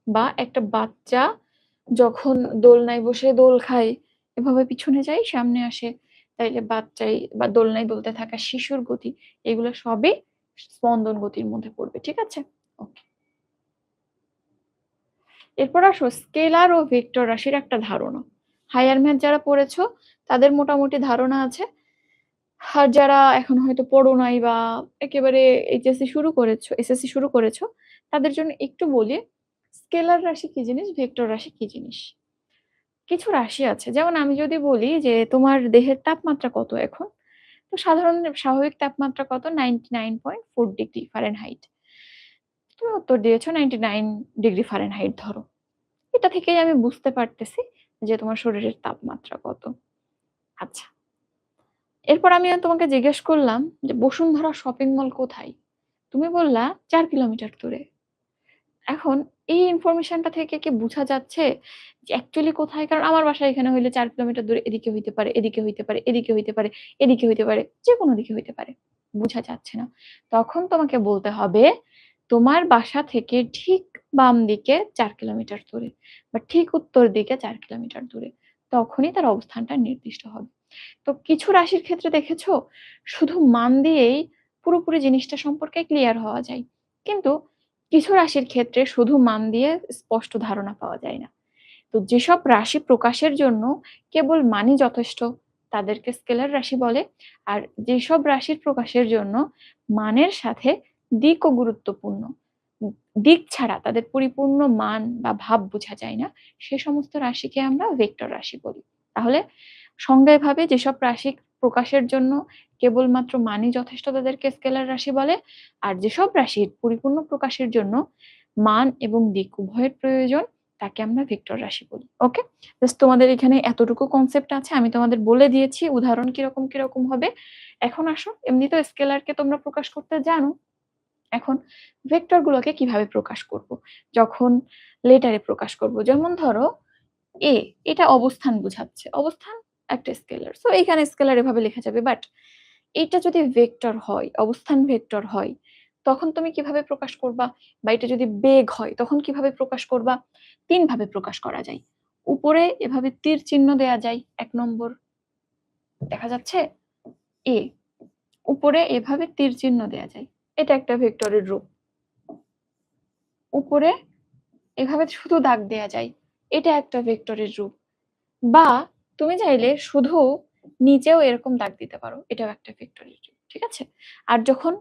বা একটা বাচ্চা যখন দোলনায় বসে দোল খায়, এভাবে পিছনে যায় সামনে আসে, তাইলে বাচ্চাই বা দোলনায় দুলতে থাকা শিশুর গতি, এগুলো সবই স্পন্দন গতির মধ্যে পড়বে। ঠিক আছে, ওকে। এরপর আসো স্কেলার ও ভেক্টর রাশির একটা ধারণা। হায়ার ম্যাথ যারা পড়েছো তাদের মোটামুটি ধারণা আছে, আর যারা এখন হয়তো পড়ো নাই বা একেবারে এইচএসসি শুরু করেছো, এসএসসি শুরু করেছো, তাদের জন্য একটু বলি স্কেলার রাশি কি জিনিস, ভেক্টর রাশি কি জিনিস। কিছু রাশি আছে, যেমন আমি যদি বলি যে তোমার দেহের তাপমাত্রা কত এখন, তো সাধারণ স্বাভাবিক তাপমাত্রা কত, 99.4 ডিগ্রি ফারেনহাইট। তুমি উত্তর দিয়েছো 99 ডিগ্রি ফারেনহাইট ধরো। এটা থেকেই আমি বুঝতে পারতেছি যে তোমার শরীরের তাপমাত্রা কত। আচ্ছা, এরপর আমি তোমাকে জিজ্ঞেস করলাম যে বসুন্ধরা শপিং মল কোথায়, তুমি বললা 4 কিলোমিটার দূরে। এখন এই ইনফরমেশনটা থেকে কি বোঝা যাচ্ছে যে অ্যাকচুয়ালি কোথায়? কারণ আমার বাসা এখানে হইলে 4 কিলোমিটার দূরে এদিকে হইতে পারে, এদিকে হইতে পারে, এদিকে হইতে পারে, এদিকে হইতে পারে, যেকোনো দিকে হইতে পারে। বোঝা যাচ্ছে না। তখন তোমাকে বলতে হবে তোমার বাসা থেকে ঠিক বাম দিকে 4 কিলোমিটার দূরে বা ঠিক উত্তর দিকে 4 কিলোমিটার দূরে। তখনই তার অবস্থানটা নির্দিষ্ট হবে। তো কিছু রাশির ক্ষেত্রে দেখেছো শুধু মান দিয়েই পুরোপুরি জিনিসটা সম্পর্কে ক্লিয়ার হওয়া যায়। কিন্তু কিছু রাশির ক্ষেত্রে শুধু মান দিয়ে স্পষ্ট ধারণা পাওয়া যায় না। তো যেসব রাশি প্রকাশের জন্য কেবল মানই যথেষ্ট তাদেরকে স্কেলার রাশি বলে, আর যেসব রাশির প্রকাশের জন্য মানের সাথে দিকও গুরুত্বপূর্ণ, দিক ছাড়া তাদের পরিপূর্ণ মান বা ভাব বোঝা যায় না, সে সমস্ত রাশিকে আমরা ভেক্টর রাশি বলি। তাহলে সংজ্ঞায় ভাবে যেসব রাশি প্রকাশের জন্য কেবলমাত্র মানই যথেষ্ট তাদেরকে স্কেলার রাশি বলে, আর যেসব রাশির পরিপূর্ণ প্রকাশের জন্য মান এবং দিক উভয়ের প্রয়োজন তাকে আমরা ভেক্টর রাশি বলি। ওকে, জাস্ট তোমাদের এখানে এতটুকু কনসেপ্ট আছে, আমি তোমাদের বলে দিয়েছি উদাহরণ কিরকম কিরকম হবে। এখন আসো, এমনি তো স্কেলারকে তোমরা প্রকাশ করতে জানো, এখন ভেক্টর গুলোকে কিভাবে প্রকাশ করব, যখন লেটারে প্রকাশ করব। যেমন ধরো এ, এটা অবস্থান বোঝাচ্ছে, অবস্থান একটা স্কেলার, সো এখানে স্কেলার এভাবে লেখা যাবে। বাট এটা যদি ভেক্টর হয়, অবস্থান ভেক্টর হয়, তখন তুমি কিভাবে প্রকাশ করবা? বা এটা যদি বেগ হয় তখন কিভাবে প্রকাশ করবা? 3 ভাবে প্রকাশ করা যায়। উপরে এভাবে তীর চিহ্ন দেয়া যায়, 1 নম্বর, দেখা যাচ্ছে এ, উপরে এভাবে তীর চিহ্ন দেয়া যায়, এটা একটা ভেক্টরের রূপ। উপরে এভাবে শুধু দাগ দেয়া যায়, এটা একটা ভেক্টরের রূপ। বা তুমি চাইলে শুধু নিচেও এরকম দাগ দিতে পারো, এটাও একটা ভেক্টরের রূপ। ঠিক আছে, আর যখন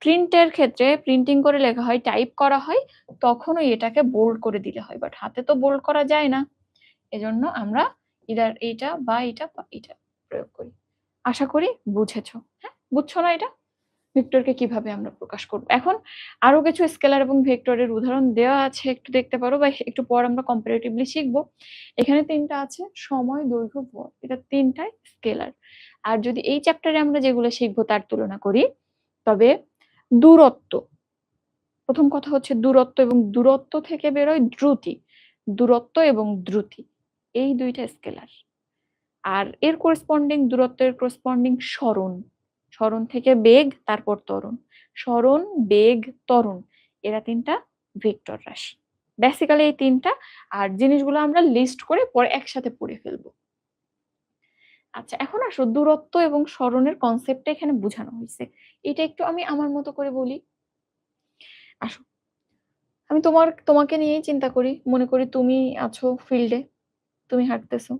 প্রিন্টের ক্ষেত্রে প্রিন্টিং করে লেখা হয়, টাইপ করা হয়, তখনও এটাকে বোল্ড করে দিলে হয়, বাট হাতে তো বোল্ড করা যায় না, এজন্য আমরা ইদার এইটা বা এটা বা এটা প্রয়োগ করি। আশা করি বুঝেছো। হ্যাঁ, বুঝছো না এটা ভেক্টরকে কিভাবে আমরা প্রকাশ করব? এখন আরো কিছু স্কেলার এবং ভেক্টরের উদাহরণ দেওয়া আছে, একটু দেখতে পারো বা একটু পর আমরা কম্পারেটিভলি শিখবো। এখানে 3টা আছে, সময়, দৈর্ঘ্য, ভর, এটা 3টাই স্কেলার। আর যদি এই চ্যাপ্টারে আমরা যেগুলো শিখবো তার তুলনা করি, তবে দূরত্ব, প্রথম কথা হচ্ছে দূরত্ব, এবং দূরত্ব থেকে বেরোয় দ্রুতি, দূরত্ব এবং দ্রুতি এই 2টা স্কেলার। আর এর করেসপন্ডিং, দূরত্বের করেসপন্ডিং সরণ, সরণ থেকে বেগ, তারপর ত্বরণ, সরণ, বেগ, ত্বরণ, এরা 3টা ভেক্টর রাশি। বেসিক্যালি এই 3টা, আর জিনিসগুলো আমরা লিস্ট করে পরে একসাথে পড়ে ফেলবো। আচ্ছা, এখন আসো দূরত্ব এবং সরণের কনসেপ্টটা এখানে বোঝানো হয়েছে, এটা একটু আমি আমার মতো করে বলি। আসো, আমি তোমাকে নিয়েই চিন্তা করি, মনে করি তুমি আছো ফিল্ডে, তুমি হাঁটতেছো।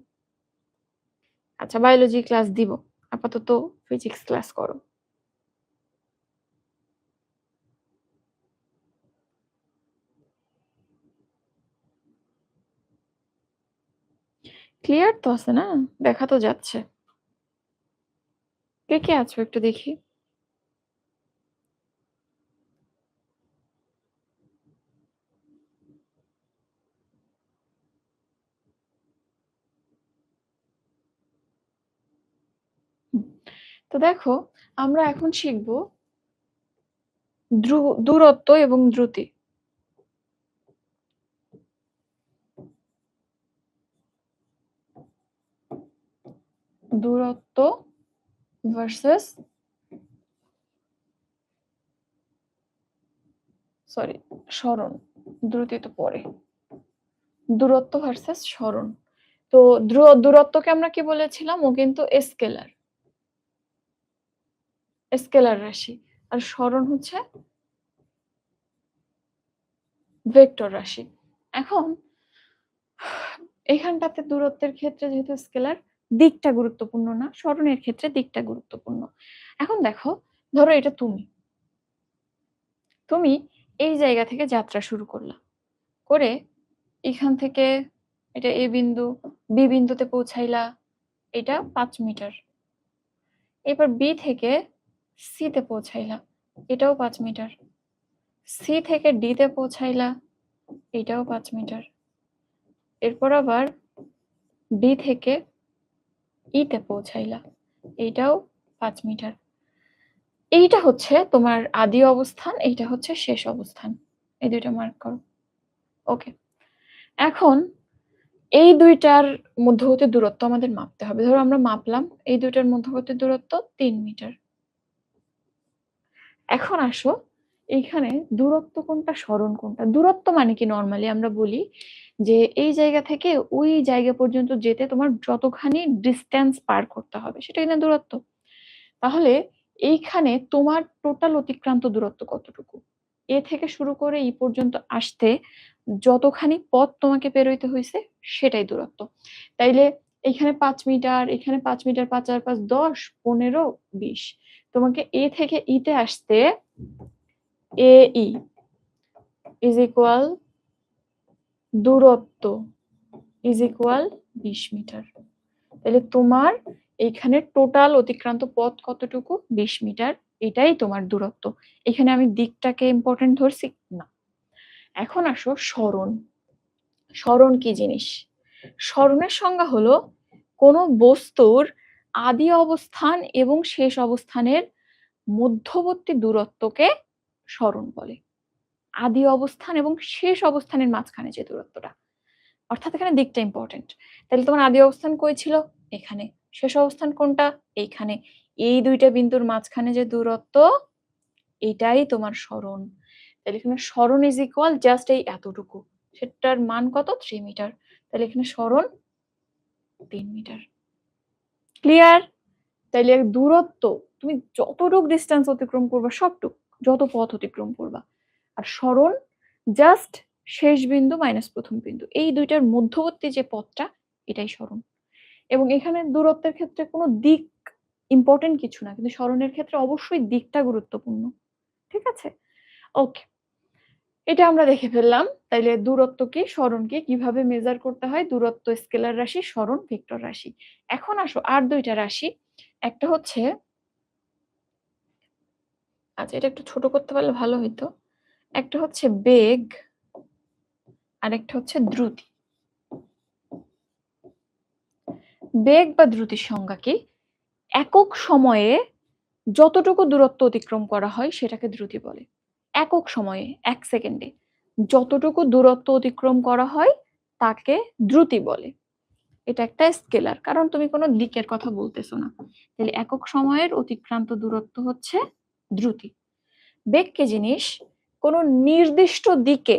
আচ্ছা, বায়োলজি ক্লাস দিব, আপাতত ফিজিক্স ক্লাস করো। ক্লিয়ার তো আছে না? দেখা তো যাচ্ছে। কে, কে আছো একটু দেখি? হুম। তো দেখো আমরা এখন শিখব দূরত্ব এবং দ্রুতি। দূরত্ব ভার্সাস সরি সরণ। দ্রুতি তো পরে। দূরত্ব ভার্সাস সরণ। তো দূরত্বকে আমরা কি বলেছিলাম? ও কিন্তু স্কেলার। স্কেলার রাশি। আর সরণ হচ্ছে ভেক্টর রাশি। এখন এখানটাতে দূরত্বের ক্ষেত্রে যেহেতু স্কেলার, দিকটা গুরুত্বপূর্ণ না, সরণের ক্ষেত্রে দিকটা গুরুত্বপূর্ণ। এখন দেখো, ধরো এটা তুমি। তুমি এই জায়গা থেকে যাত্রা শুরু করলা। করে এখান থেকে এটা এ বিন্দু, বি বিন্দুতে পৌঁছাইলা, এটা 5 মিটার। এবার বি থেকে সি তে পৌঁছাইলা, এটাও 5 মিটার। সি থেকে ডি তে পৌঁছাইলা, এটাও 5 মিটার। এরপর আবার ডি থেকে ই তে পৌঁছাইলা, এইটাও 5 মিটার। এইটা হচ্ছে তোমার আদি অবস্থান, এইটা হচ্ছে শেষ অবস্থান। এই দুইটা মার্ক করো। ওকে। এখন এই দুইটার মধ্যবর্তী দূরত্ব আমাদের মাপতে হবে। ধরো আমরা মাপলাম এই দুইটার মধ্যবর্তী দূরত্ব 3 মিটার। এখন আসো এইখানে দূরত্ব কোনটা, সরণ কোনটা? দূরত্ব মানে কি নরমালি আমরা বলি যে এই জায়গা থেকে ওই জায়গা পর্যন্ত যেতে তোমার যতখানি ডিস্টেন্স পার করতে হবে সেটা কিনা দূরত্ব। তাহলে এইখানে তোমার টোটাল অতিক্রান্ত দূরত্ব কতটুকু? এ থেকে শুরু করে ই পর্যন্ত আসতে যতখানি পথ তোমাকে পেরোইতে হয়েছে সেটাই দূরত্ব। তাইলে এখানে 5 মিটার, এখানে 5 মিটার, 5 আর 5 10, 15, 20। তোমাকে এ থেকে ইতে আসতে এ ই ইজ ইকুয়াল দূরত্ব ইজ ইকুয়াল 20 মিটার। তাহলে তোমার এখানে টোটাল অতিক্রান্ত পথ কতটুকু? 20 মিটার। এটাই তোমার দূরত্ব। এখানে আমি দিকটাকে ইম্পর্টেন্ট ধরছি না। এখন আসো সরণ। সরণ কি জিনিস? সরণের সংজ্ঞা হলো কোনো বস্তুর আদি অবস্থান এবং শেষ অবস্থানের মধ্যবর্তী দূরত্বকে সরণ বলে। আদি অবস্থান এবং শেষ অবস্থানের মাঝখানে যে দূরত্বটা, অর্থাৎ এখানে দিকটা ইম্পর্টেন্ট। তাহলে তোমার আদি অবস্থান কই ছিল? এখানে। শেষ অবস্থান কোনটা? এইখানে। এই দুইটা বিন্দুর মাঝখানে যে দূরত্ব, এটাই তোমার সরণ। তাহলে এখানে সরণ ইজ ইকুয়াল জাস্ট এই এতটুকু। সেটার মান কত? 3 মিটার। তাহলে এখানে সরণ 3 মিটার। ক্লিয়ার? তাইলে দূরত্ব তুমি যতটুক ডিস্টেন্স অতিক্রম করবা, সবটুক, যত পথ অতিক্রম করবা। আর সরণ জাস্ট শেষ বিন্দু মাইনাস প্রথম বিন্দু, এই দুইটার মধ্যবর্তী যে পথটা, এটাই সরণ। এবং এখানে দূরত্বের ক্ষেত্রে কোনো দিক ইম্পর্টেন্ট কিছু না, কিন্তু সরণের ক্ষেত্রে অবশ্যই দিকটা গুরুত্বপূর্ণ। ঠিক আছে? ওকে। এটা আমরা দেখে ফেললাম। তাইলে দূরত্ব কি, সরণ কি, কিভাবে মেজার করতে হয়। দূরত্ব স্কেলার রাশি, সরণ ভেক্টর রাশি। এখন আসো আর দুইটা রাশি। একটা হচ্ছে, আচ্ছা এটা একটু ছোট করতে পারলে ভালো হইতো। একটা হচ্ছে বেগ, আর একটা হচ্ছে দ্রুতি। বেগ বা দ্রুতির সংজ্ঞা কি? একক সময়ে যতটুকু দূরত্ব অতিক্রম করা হয় সেটাকে দ্রুতি বলে। একক সময়ে, 1 সেকেন্ডে যতটুকু দূরত্ব অতিক্রম করা হয় তাকে দ্রুতি বলে। এটা একটা স্কেলার, কারণ তুমি কোনো দিকের কথা বলতেছো না। তাহলে একক সময়ের অতিক্রান্ত দূরত্ব হচ্ছে দ্রুতি। বেগ কি জিনিস? কোনো নির্দিষ্ট দিকে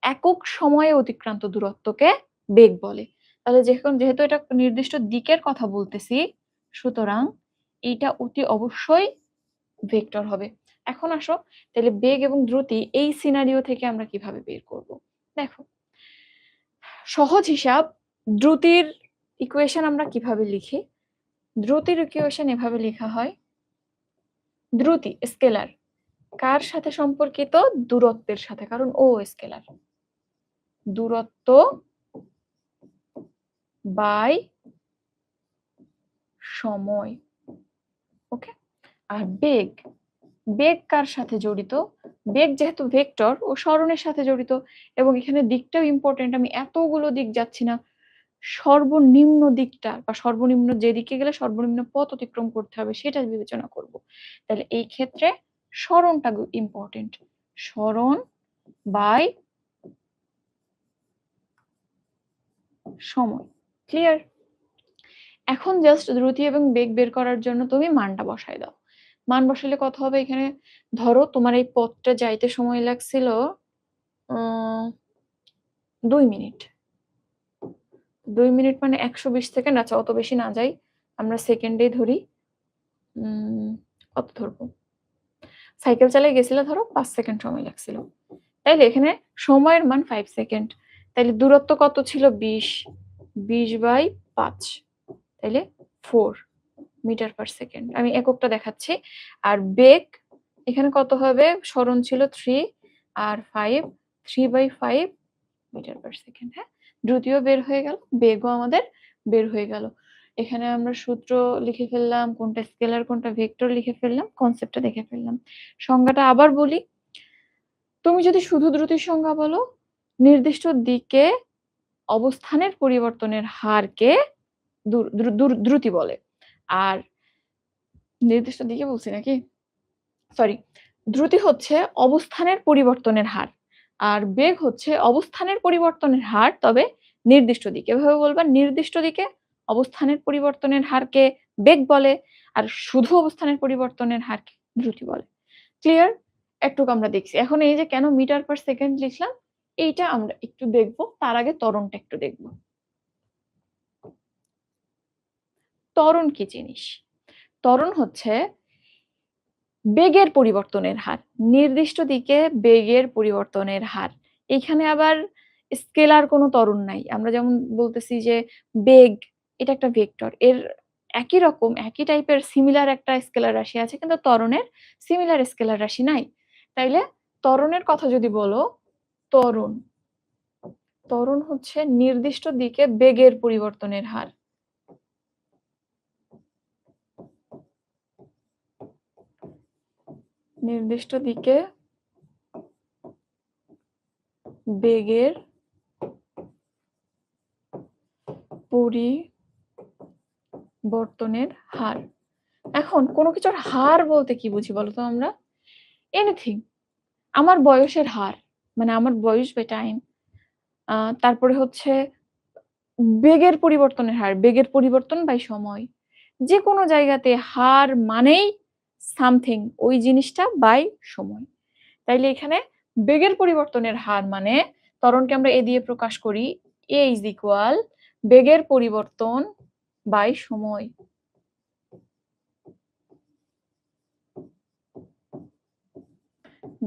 একক সময়ে অতিক্রান্ত দূরত্বকে বেগ বলে। তাহলে যেহেতু এটা নির্দিষ্ট দিকের কথা বলতেছি, সুতরাং এইটা অতি অবশ্যই ভেক্টর হবে। এখন আসো তাহলে বেগ এবং দ্রুতি এই সিনারিও থেকে আমরা কিভাবে বের করব। দেখো, সহজ হিসাব, দ্রুতির ইকুয়েশন আমরা কিভাবে লিখি? দ্রুতির ইকুয়েশন এভাবে লেখা হয়, দ্রুতি স্কেলার কার সাথে সম্পর্কিত? দূরত্বের সাথে, কারণ ও স্কেলার। দূরত্ব বাই সময়। ওকে, আর বেগ, বেগ কার সাথে জড়িত? বেগ যেহেতু ভেক্টর ও সরণের সাথে জড়িত, এবং এখানে দিকটাও ইম্পর্টেন্ট। আমি এতগুলো দিক যাচ্ছি না, সর্বনিম্ন দিকটা বা সর্বনিম্ন যে দিকে গেলে সর্বনিম্ন পথ অতিক্রম করতে হবে সেটা বিবেচনা করব। তাহলে এই ক্ষেত্রে সরণটা ইম্পর্টেন্ট, সরণ বাই সময়। ক্লিয়ার? এখন জাস্ট দ্রুতি এবং বেগ বের করার জন্য তুমি মানটা বসায় দাও। মান বসালে কত হবে? এখানে ধরো তোমার এই পথটা যাইতে সময় লাগছিল 2 মিনিট। 2 মিনিট মানে 120 সেকেন্ড। আচ্ছা, অত বেশি না যাই, আমরা সেকেন্ডেই ধরি। কত ধরবো? সাইকেল চালিয়ে গেছিলে ধরো 5 সেকেন্ড সময় লাগছিল। তাইলে এখানে সময়ের মান 5 সেকেন্ড। তাইলে দূরত্ব কত ছিল? 20। 20/5, তাইলে 4 মিটার পার সেকেন্ড। আমি এককটা দেখাচ্ছি। আর বেগ এখানে কত হবে? সরণ ছিল 3 আর 5, 3/5 মিটার পার সেকেন্ড। হ্যাঁ, দ্রুতিও বের হয়ে গেল, বেগও আমাদের বের হয়ে গেল। এখানে আমরা সূত্র লিখে ফেললাম, কোনটা স্কেলার কোনটা ভেক্টর লিখে ফেললাম, কনসেপ্টটা দেখে ফেললাম। সংজ্ঞাটা আবার বলি, তুমি যদি শুধু দ্রুতির সংজ্ঞা বলো, নির্দিষ্ট দিকে অবস্থানের পরিবর্তনের হারকে দ্রুতি বলে। আর নির্দিষ্ট দিকে বলছি নাকি, সরি, দ্রুতি হচ্ছে অবস্থানের পরিবর্তনের হার, আর বেগ হচ্ছে অবস্থানের পরিবর্তনের হার, তবে নির্দিষ্ট দিকে। এভাবে বলবা, নির্দিষ্ট দিকে অবস্থানের পরিবর্তনের হারকে বেগ বলে, আর শুধু অবস্থানের পরিবর্তনের হারকে দ্রুতি বলে। ক্লিয়ার? একটুকু আমরা দেখছি। এখন এই যে কেন মিটার পার সেকেন্ড লিখলাম, এইটা আমরা একটু দেখবো। তার আগে ত্বরণটা একটু দেখব। ত্বরণ কি জিনিস? ত্বরণ হচ্ছে বেগের পরিবর্তনের হার, নির্দিষ্ট দিকে বেগের পরিবর্তনের হার। এখানে আবার স্কেলার কোনো ত্বরণ নাই। আমরা যেমন বলতেছি যে বেগ, এটা একটা ভেক্টর, এর একই রকম একই টাইপের সিমিলার একটা স্কেলার রাশি আছে, কিন্তু ত্বরণের সিমিলার স্কেলার রাশি নাই। তাইলে ত্বরণের কথা যদি বলো, ত্বরণ, ত্বরণ হচ্ছে নির্দিষ্ট দিকে বেগের পরিবর্তনের হার। নির্দিষ্ট দিকে বেগের পরিবর্তনের হার। এখন কোনো কিছুর হার বলতে কি বুঝি বলো তো আমরা? এনিথিং। আমার বয়সের হার, মানে আমার বয়স বাই টাইম। তারপরে হচ্ছে বেগের পরিবর্তনের হার, বেগের পরিবর্তন বাই সময়। যে কোনো জায়গাতে হার মানেই সামথিং, ওই জিনিসটা বাই সময়। তাইলে এখানে বেগের পরিবর্তনের হার মানে ত্বরণকে আমরা এ দিয়ে প্রকাশ করি, এ ইজ ইকুয়াল বেগের পরিবর্তন বাই সময়।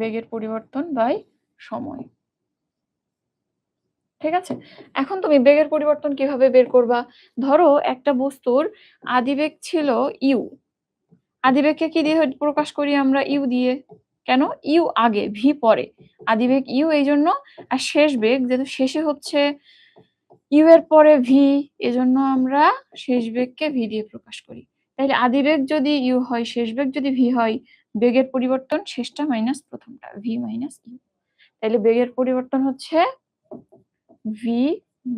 বেগের পরিবর্তন বাই সময়। ঠিক আছে? এখন তুমি বেগের পরিবর্তন কিভাবে বের করবা? ধরো একটা বস্তুর আদিবেগ ছিল ইউ। আদিবেগকে কি দিয়ে প্রকাশ করি আমরা? ইউ দিয়ে। কেন? ইউ আগে, ভি পরে। আদিবেগ ইউ এই জন্য, আর শেষ বেগ যেহেতু শেষে হচ্ছে ইউ এর পরে ভি, এজন্য আমরা শেষ বেগকে ভি দিয়ে প্রকাশ করি। তাহলে আদিবেগ যদি ইউ হয়, শেষ বেগ যদি ভি হয়, বেগের পরিবর্তন শেষটা মাইনাস প্রথমটা, ভি মাইনাস ইউ। তাহলে বেগের পরিবর্তন হচ্ছে ভি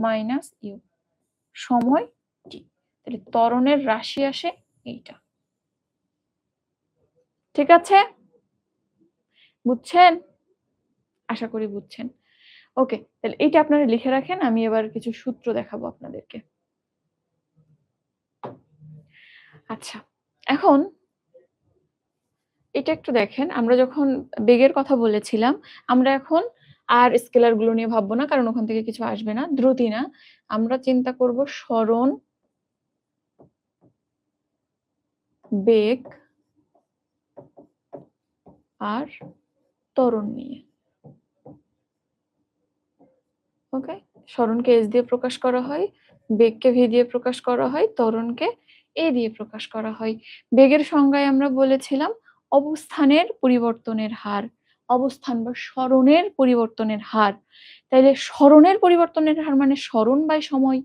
মাইনাস ইউ, সময় টি। তাহলে ত্বরণের রাশি আসে এইটা। ঠিক আছে? বুঝছেন? আশা করি বুঝছেন। ওকে, তাহলে এইটা আপনারা লিখে রাখেন, আমি এবার কিছু সূত্র দেখাবো আপনাদেরকে। আচ্ছা, এখন এটা একটু দেখেন, আমরা যখন বেগের কথা বলেছিলাম, আমরা এখন আর স্কেলার গুলো নিয়ে ভাববো না, কারণ ওখান থেকে কিছু আসবে না, দ্রুতি না। আমরা চিন্তা করব সরণ, বেগ আর ত্বরণ নিয়ে। ওকে, সরণকে এস দিয়ে প্রকাশ করা হয়, বেগকে ভি দিয়ে প্রকাশ করা হয়, ত্বরণকে এ দিয়ে প্রকাশ করা হয়। বেগের সংজ্ঞায় আমরা বলেছিলাম অবস্থানের পরিবর্তনের হার, অবস্থান বা সরণের পরিবর্তনের হার। তাইলে সরণের পরিবর্তনের হার মানে সরণ বাই সময়।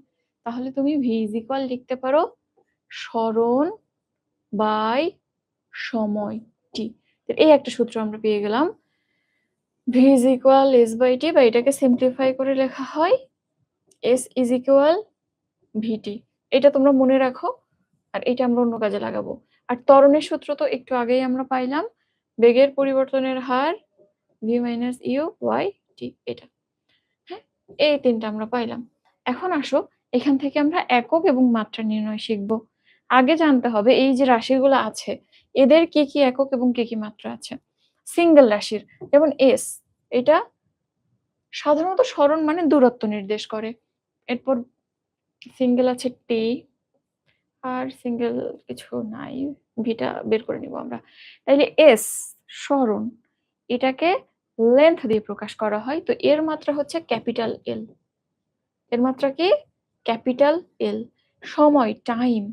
তাহলে তুমি ভি ইজ ইকুয়াল লিখতে পারো সরণ বাই সময় টি। এই একটা সূত্র আমরা পেয়ে গেলাম। V is equal S by T, বা এটাকে সিম্পলিফাই করে লেখা হয় এস ইজ ইকুয়াল ভিটি। এটা তোমরা মনে রাখো, আর এটা আমরা অন্য কাজে লাগাবো। আর ত্বরণের সূত্র তো একটু আগেই আমরা পাইলাম, বেগের পরিবর্তনের হার V minus you Y T, এটা। হ্যাঁ, এই তিনটা আমরা পাইলাম। এখন আসো এখান থেকে আমরা একক এবং মাত্রা নির্ণয় শিখব। আগে জানতে হবে এই যে রাশিগুলো আছে এদের কি কি একক এবং কি কি মাত্রা আছে। সিঙ্গেল রাশির যেমন এস, এটা সাধারণত সরণ মানে দূরত্ব নির্দেশ করে। এরপর সিঙ্গেল আছে টি, আর সিঙ্গেল কিছু নাই, ভিটা বের করে নিব আমরা। তাইলে এস সরণ, এটাকে লেন্থ দিয়ে প্রকাশ করা হয়, তো এর মাত্রা হচ্ছে ক্যাপিটাল এল। এর মাত্রা কি? ক্যাপিটাল এল। সময় টাইম,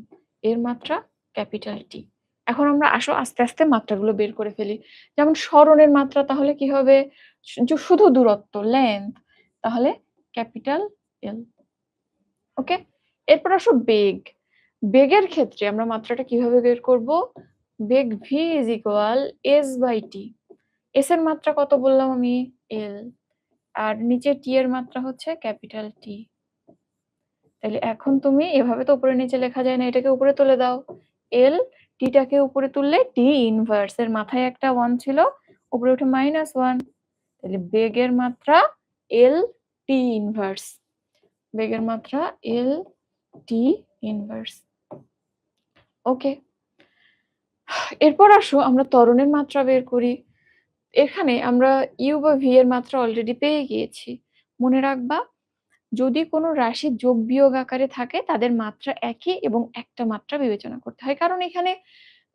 এর মাত্রা ক্যাপিটাল টি। এখন আমরা আসো আস্তে আস্তে মাত্রাগুলো বের করে ফেলি। যেমন সরণের মাত্রা তাহলে কি হবে? শুধু দূরত্ব লেন্থ, তাহলে ক্যাপিটাল এল। ওকে, এরপর আসো বেগ। বেগের ক্ষেত্রে আমরা মাত্রাটা কিভাবে বের করব? বেগ V is equal S by T. S এর মাত্রা কত বললাম আমি? এল। আর নিচে টি এর মাত্রা হচ্ছে ক্যাপিটাল টি। তাহলে এখন তুমি এভাবে তো উপরে নিচে লেখা যায় না, এটাকে উপরে তুলে দাও। এল টিটাকে উপরে তুললে টি ইনভার্স, এর মাথায় একটা 1 ছিল, উপরে উঠে -1। তাহলে বেগের মাত্রা এল টি ইনভার্স, বেগের মাত্রা এল টি ইনভার্স। ওকে, এরপর আসো আমরা ত্বরণের মাত্রা বের করি। এখানে আমরা ইউ বা ভি এর মাত্রা অলরেডি পেয়ে গিয়েছি। মনে রাখবা, যদি কোনো রাশি যোগ বিয়োগ আকারে থাকে তাদের মাত্রা একই এবং একটা মাত্রা বিবেচনা করতে হয়, কারণ এখানে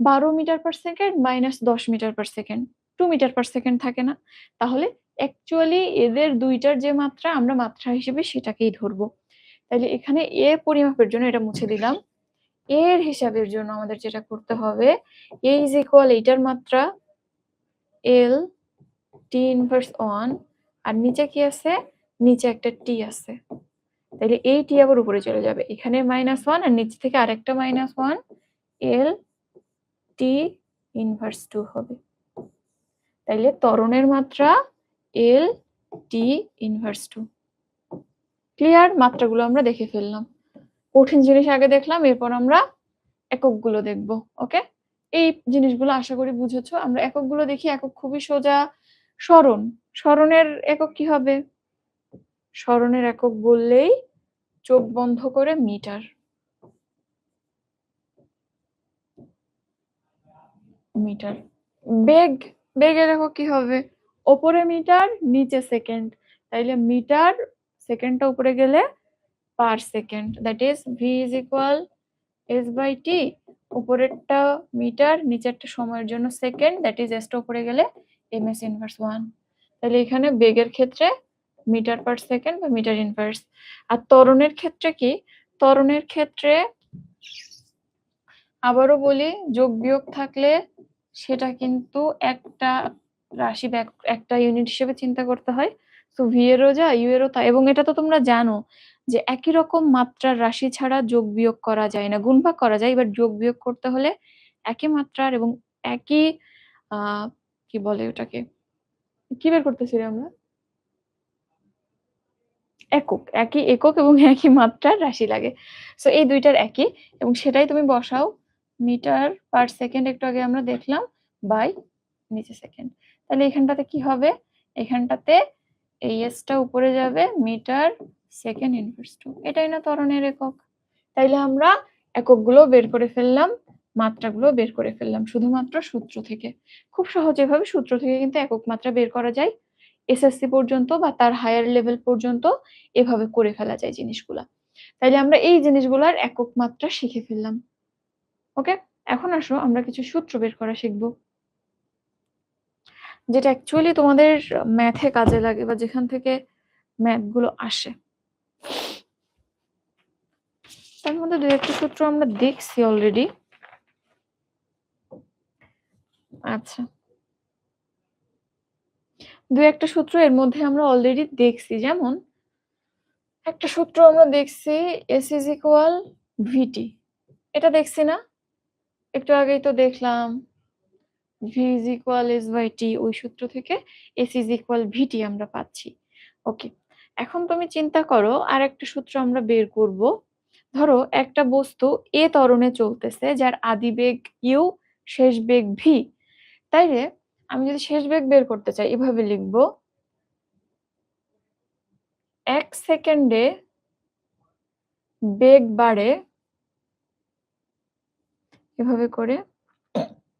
12 metre per second minus 10 metre per second 2 metre per second থাকে না। তাহলে অ্যাকচুয়ালি এদের দুইটার যে মাত্রা আমরা মাত্রা হিসেবে সেটাকেই ধরবো। তাহলে এখানে এ পরিমাপের জন্য এটা মুছে দিলাম। এর হিসাবের জন্য আমাদের যেটা করতে হবে, এ ইজ ইকুয়াল এইটার মাত্রা এল টি ইনভার্স 1, আর নিচে কি আছে? নিচে একটা টি আছে, তাহলে এই টি আবার উপরে চলে যাবে, এখানে -1 আর নিচে থেকে আরেকটা -1, এল টি ইনভার্স 2 হবে। তাইলে ত্বরণের মাত্রা এল টি ইনভার্স 2। ক্লিয়ার? মাত্রাগুলো আমরা দেখে ফেললাম, কঠিন জিনিস আগে দেখলাম, এরপর আমরা এককগুলো দেখব। ওকে, এই জিনিসগুলো আশা করি বুঝেছো। আমরা এককগুলো দেখি। একক খুবই সোজা। সরণ, সরণের একক কি হবে? সরণের একক বললেই চোখ বন্ধ করে মিটার। মিটার। বেগ, বেগের একক কি হবে? ওপরে মিটার নিচে সেকেন্ড, তাইলে মিটার, সেকেন্ডটা উপরে গেলে per second, that is V is equal S by T. উপরেরটা মিটার, নিচেরটা সময়ের জন্য সেকেন্ড, দ্যাট ইজ এসটা উপরে গেলে এম এস ইনভার্স 1। তাহলে এখানে বেগের ক্ষেত্রে মিটার পার সেকেন্ড বা মিটার ইনভার্স। আর ত্বরণের ক্ষেত্রে কি? ত্বরণের ক্ষেত্রে আবারও বলি, যোগ বিয়োগ থাকলে সেটা কিন্তু একটা রাশি বা একটা ইউনিট হিসেবে চিন্তা করতে হয়। তো ভি এরও যা ইউ এরও তা, এবং এটা তো তোমরা জানো যে একই রকম মাত্রার রাশি ছাড়া যোগ বিয়োগ করা যায় না, গুণভাগ করা যায়, এবার যোগ বিয়োগ করতে হলে একই মাত্রার এবং একই কি বলে ওটাকে, কি বের করতেছি রে আমরা? একক, একই একক এবং একই মাত্রার রাশি লাগে। সো এই দুইটার একই, এবং সেটাই তুমি বসাও। মিটার পার সেকেন্ড একটু আগে আমরা দেখলাম, বাই নিচে সেকেন্ড। তাহলে এখানটাতে কি হবে? এখানটাতে এই এসটা উপরে যাবে, মিটার সেকেন্ড ইনভার্স 2। এটাই না ত্বরণের একক? তাইলে আমরা এককগুলো বের করে ফেললাম, মাত্রাগুলো বের করে ফেললাম শুধুমাত্র সূত্র থেকে। খুব সহজে ভাবে সূত্র থেকে কিন্তু একক মাত্রা বের করা যায়। এসএসসি পর্যন্ত বা তার হায়ার লেভেল পর্যন্ত এভাবে করে ফেলা যায় জিনিসগুলা। তাইলে আমরা এই জিনিসগুলার একক মাত্রা শিখে ফেললাম। ওকে, এখন আসো আমরা কিছু সূত্র বের করা শিখব, যেটা অ্যাকচুয়ালি তোমাদের ম্যাথে কাজে লাগে বা যেখান থেকে ম্যাথগুলো আসে। তার মধ্যে দু একটা সূত্র আমরা দেখছি অলরেডি। আচ্ছা, দু একটা সূত্র এর মধ্যে আমরা অলরেডি দেখছি, যেমন একটা সূত্র আমরা দেখছি S is equal VT। এটা দেখছি না? একটু আগেই তো দেখলাম V is equal S by T, ওই সূত্র থেকে S is equal VT আমরা পাচ্ছি। ওকে। এখন তুমি চিন্তা করো আরেকটা সূত্র আমরা বের করব। ধরো একটা বস্তু A ত্বরণে চলতেছে যার আদি বেগ U, শেষ বেগ V। তাইলে আমি যদি শেষ বেগ বের করতে চাই এভাবে লিখব, 1 সেকেন্ডে বেগ বাড়ে এভাবে করে,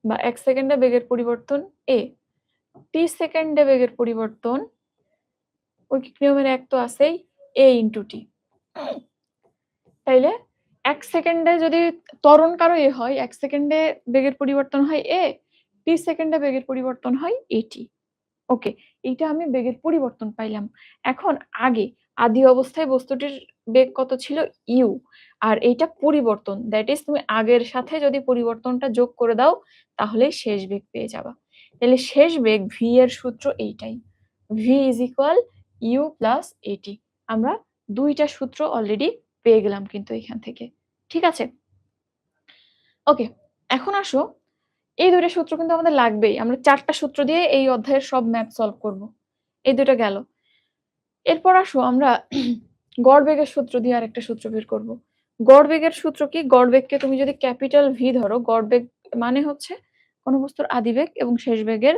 বা 1 সেকেন্ডে বেগের পরিবর্তন a, t সেকেন্ডে বেগের পরিবর্তন, ঐকিক নিয়মের 1 তো আছেই, a into t। তাইলে 1 সেকেন্ডে যদি ত্বরণ কারো a হয়, 1 সেকেন্ডে বেগের পরিবর্তন হয় a, t সেকেন্ডে বেগের পরিবর্তন হয় at। ওকে, এইটা আমি বেগের পরিবর্তন পাইলাম। এখন আগে আদি অবস্থায় বস্তুটির বেগ কত ছিল? u, আর এইটা পরিবর্তন, দ্যাট ইজ তুমি আগের সাথে যদি পরিবর্তনটা যোগ করে দাও তাহলেই শেষ বেগ পেয়ে যাবা। তাহলে শেষ বেগ v এর সূত্র এইটাই, v is equal u plus at। আমরা দুইটা সূত্র অলরেডি পেয়ে গেলাম কিন্তু এখান থেকে, ঠিক আছে? ওকে, এখন আসো এই দুইটা সূত্র কিন্তু আমাদের লাগবেই। আমরা 4টা সূত্র দিয়ে এই অধ্যায়ের সব ম্যাথ সলভ করব। এই দুটো গেল। এরপর আসো আমরা গড় বেগের সূত্র দিয়ে আরেকটা সূত্র বের করব। গড় বেগের সূত্র কি? গড় বেগকে তুমি যদি ক্যাপিটাল V ধরো, গড় বেগ মানে হচ্ছে কোন বস্তুর আদি বেগ এবং শেষ বেগের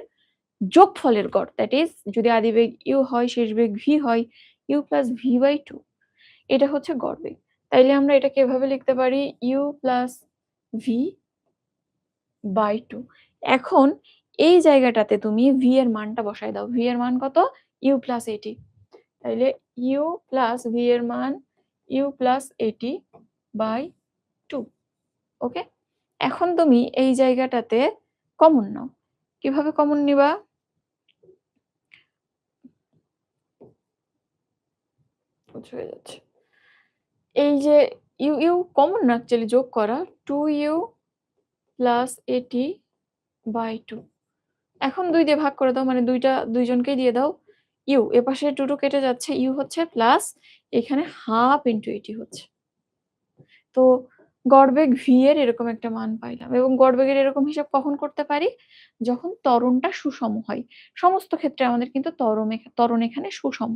যোগফলের গড়। দ্যাট ইজ যদি আদি বেগ u হয়, শেষ বেগ v হয়, u plus v/2, এটা হচ্ছে গড় বেগ। তাইলে আমরা এটাকে এভাবে লিখতে পারি u plus v/2। এখন এই জায়গাটাতে তুমি v এর মানটা বসায় দাও। v এর মান কত? u plus at। তাইলে u plus v এর মান u plus at/2। ওকে, এখন তুমি এই জায়গাটাতে কমন নাও। কিভাবে কমন নিবা? হয়ে যাচ্ছে এই যে u কমন না, অ্যাকচুয়ালি যোগ করা, 2u plus at/2। এখন 2 দিয়ে ভাগ করে দাও, মানে দুইজনকেই দিয়ে দাও u। এপাশে 2 কেটে যাচ্ছে, u হচ্ছে প্লাস, এখানে হাফ ইন্টু এটি হচ্ছে। তো গড়বেগ v এর এরকম একটা মান পাইলাম। এবং গড়বেগের এরকম হিসাব কখন করতে পারি? যখন ত্বরণটা সুষম হয়। সমস্ত ক্ষেত্রে আমাদের কিন্তু ত্বরণ এখানে সুষম।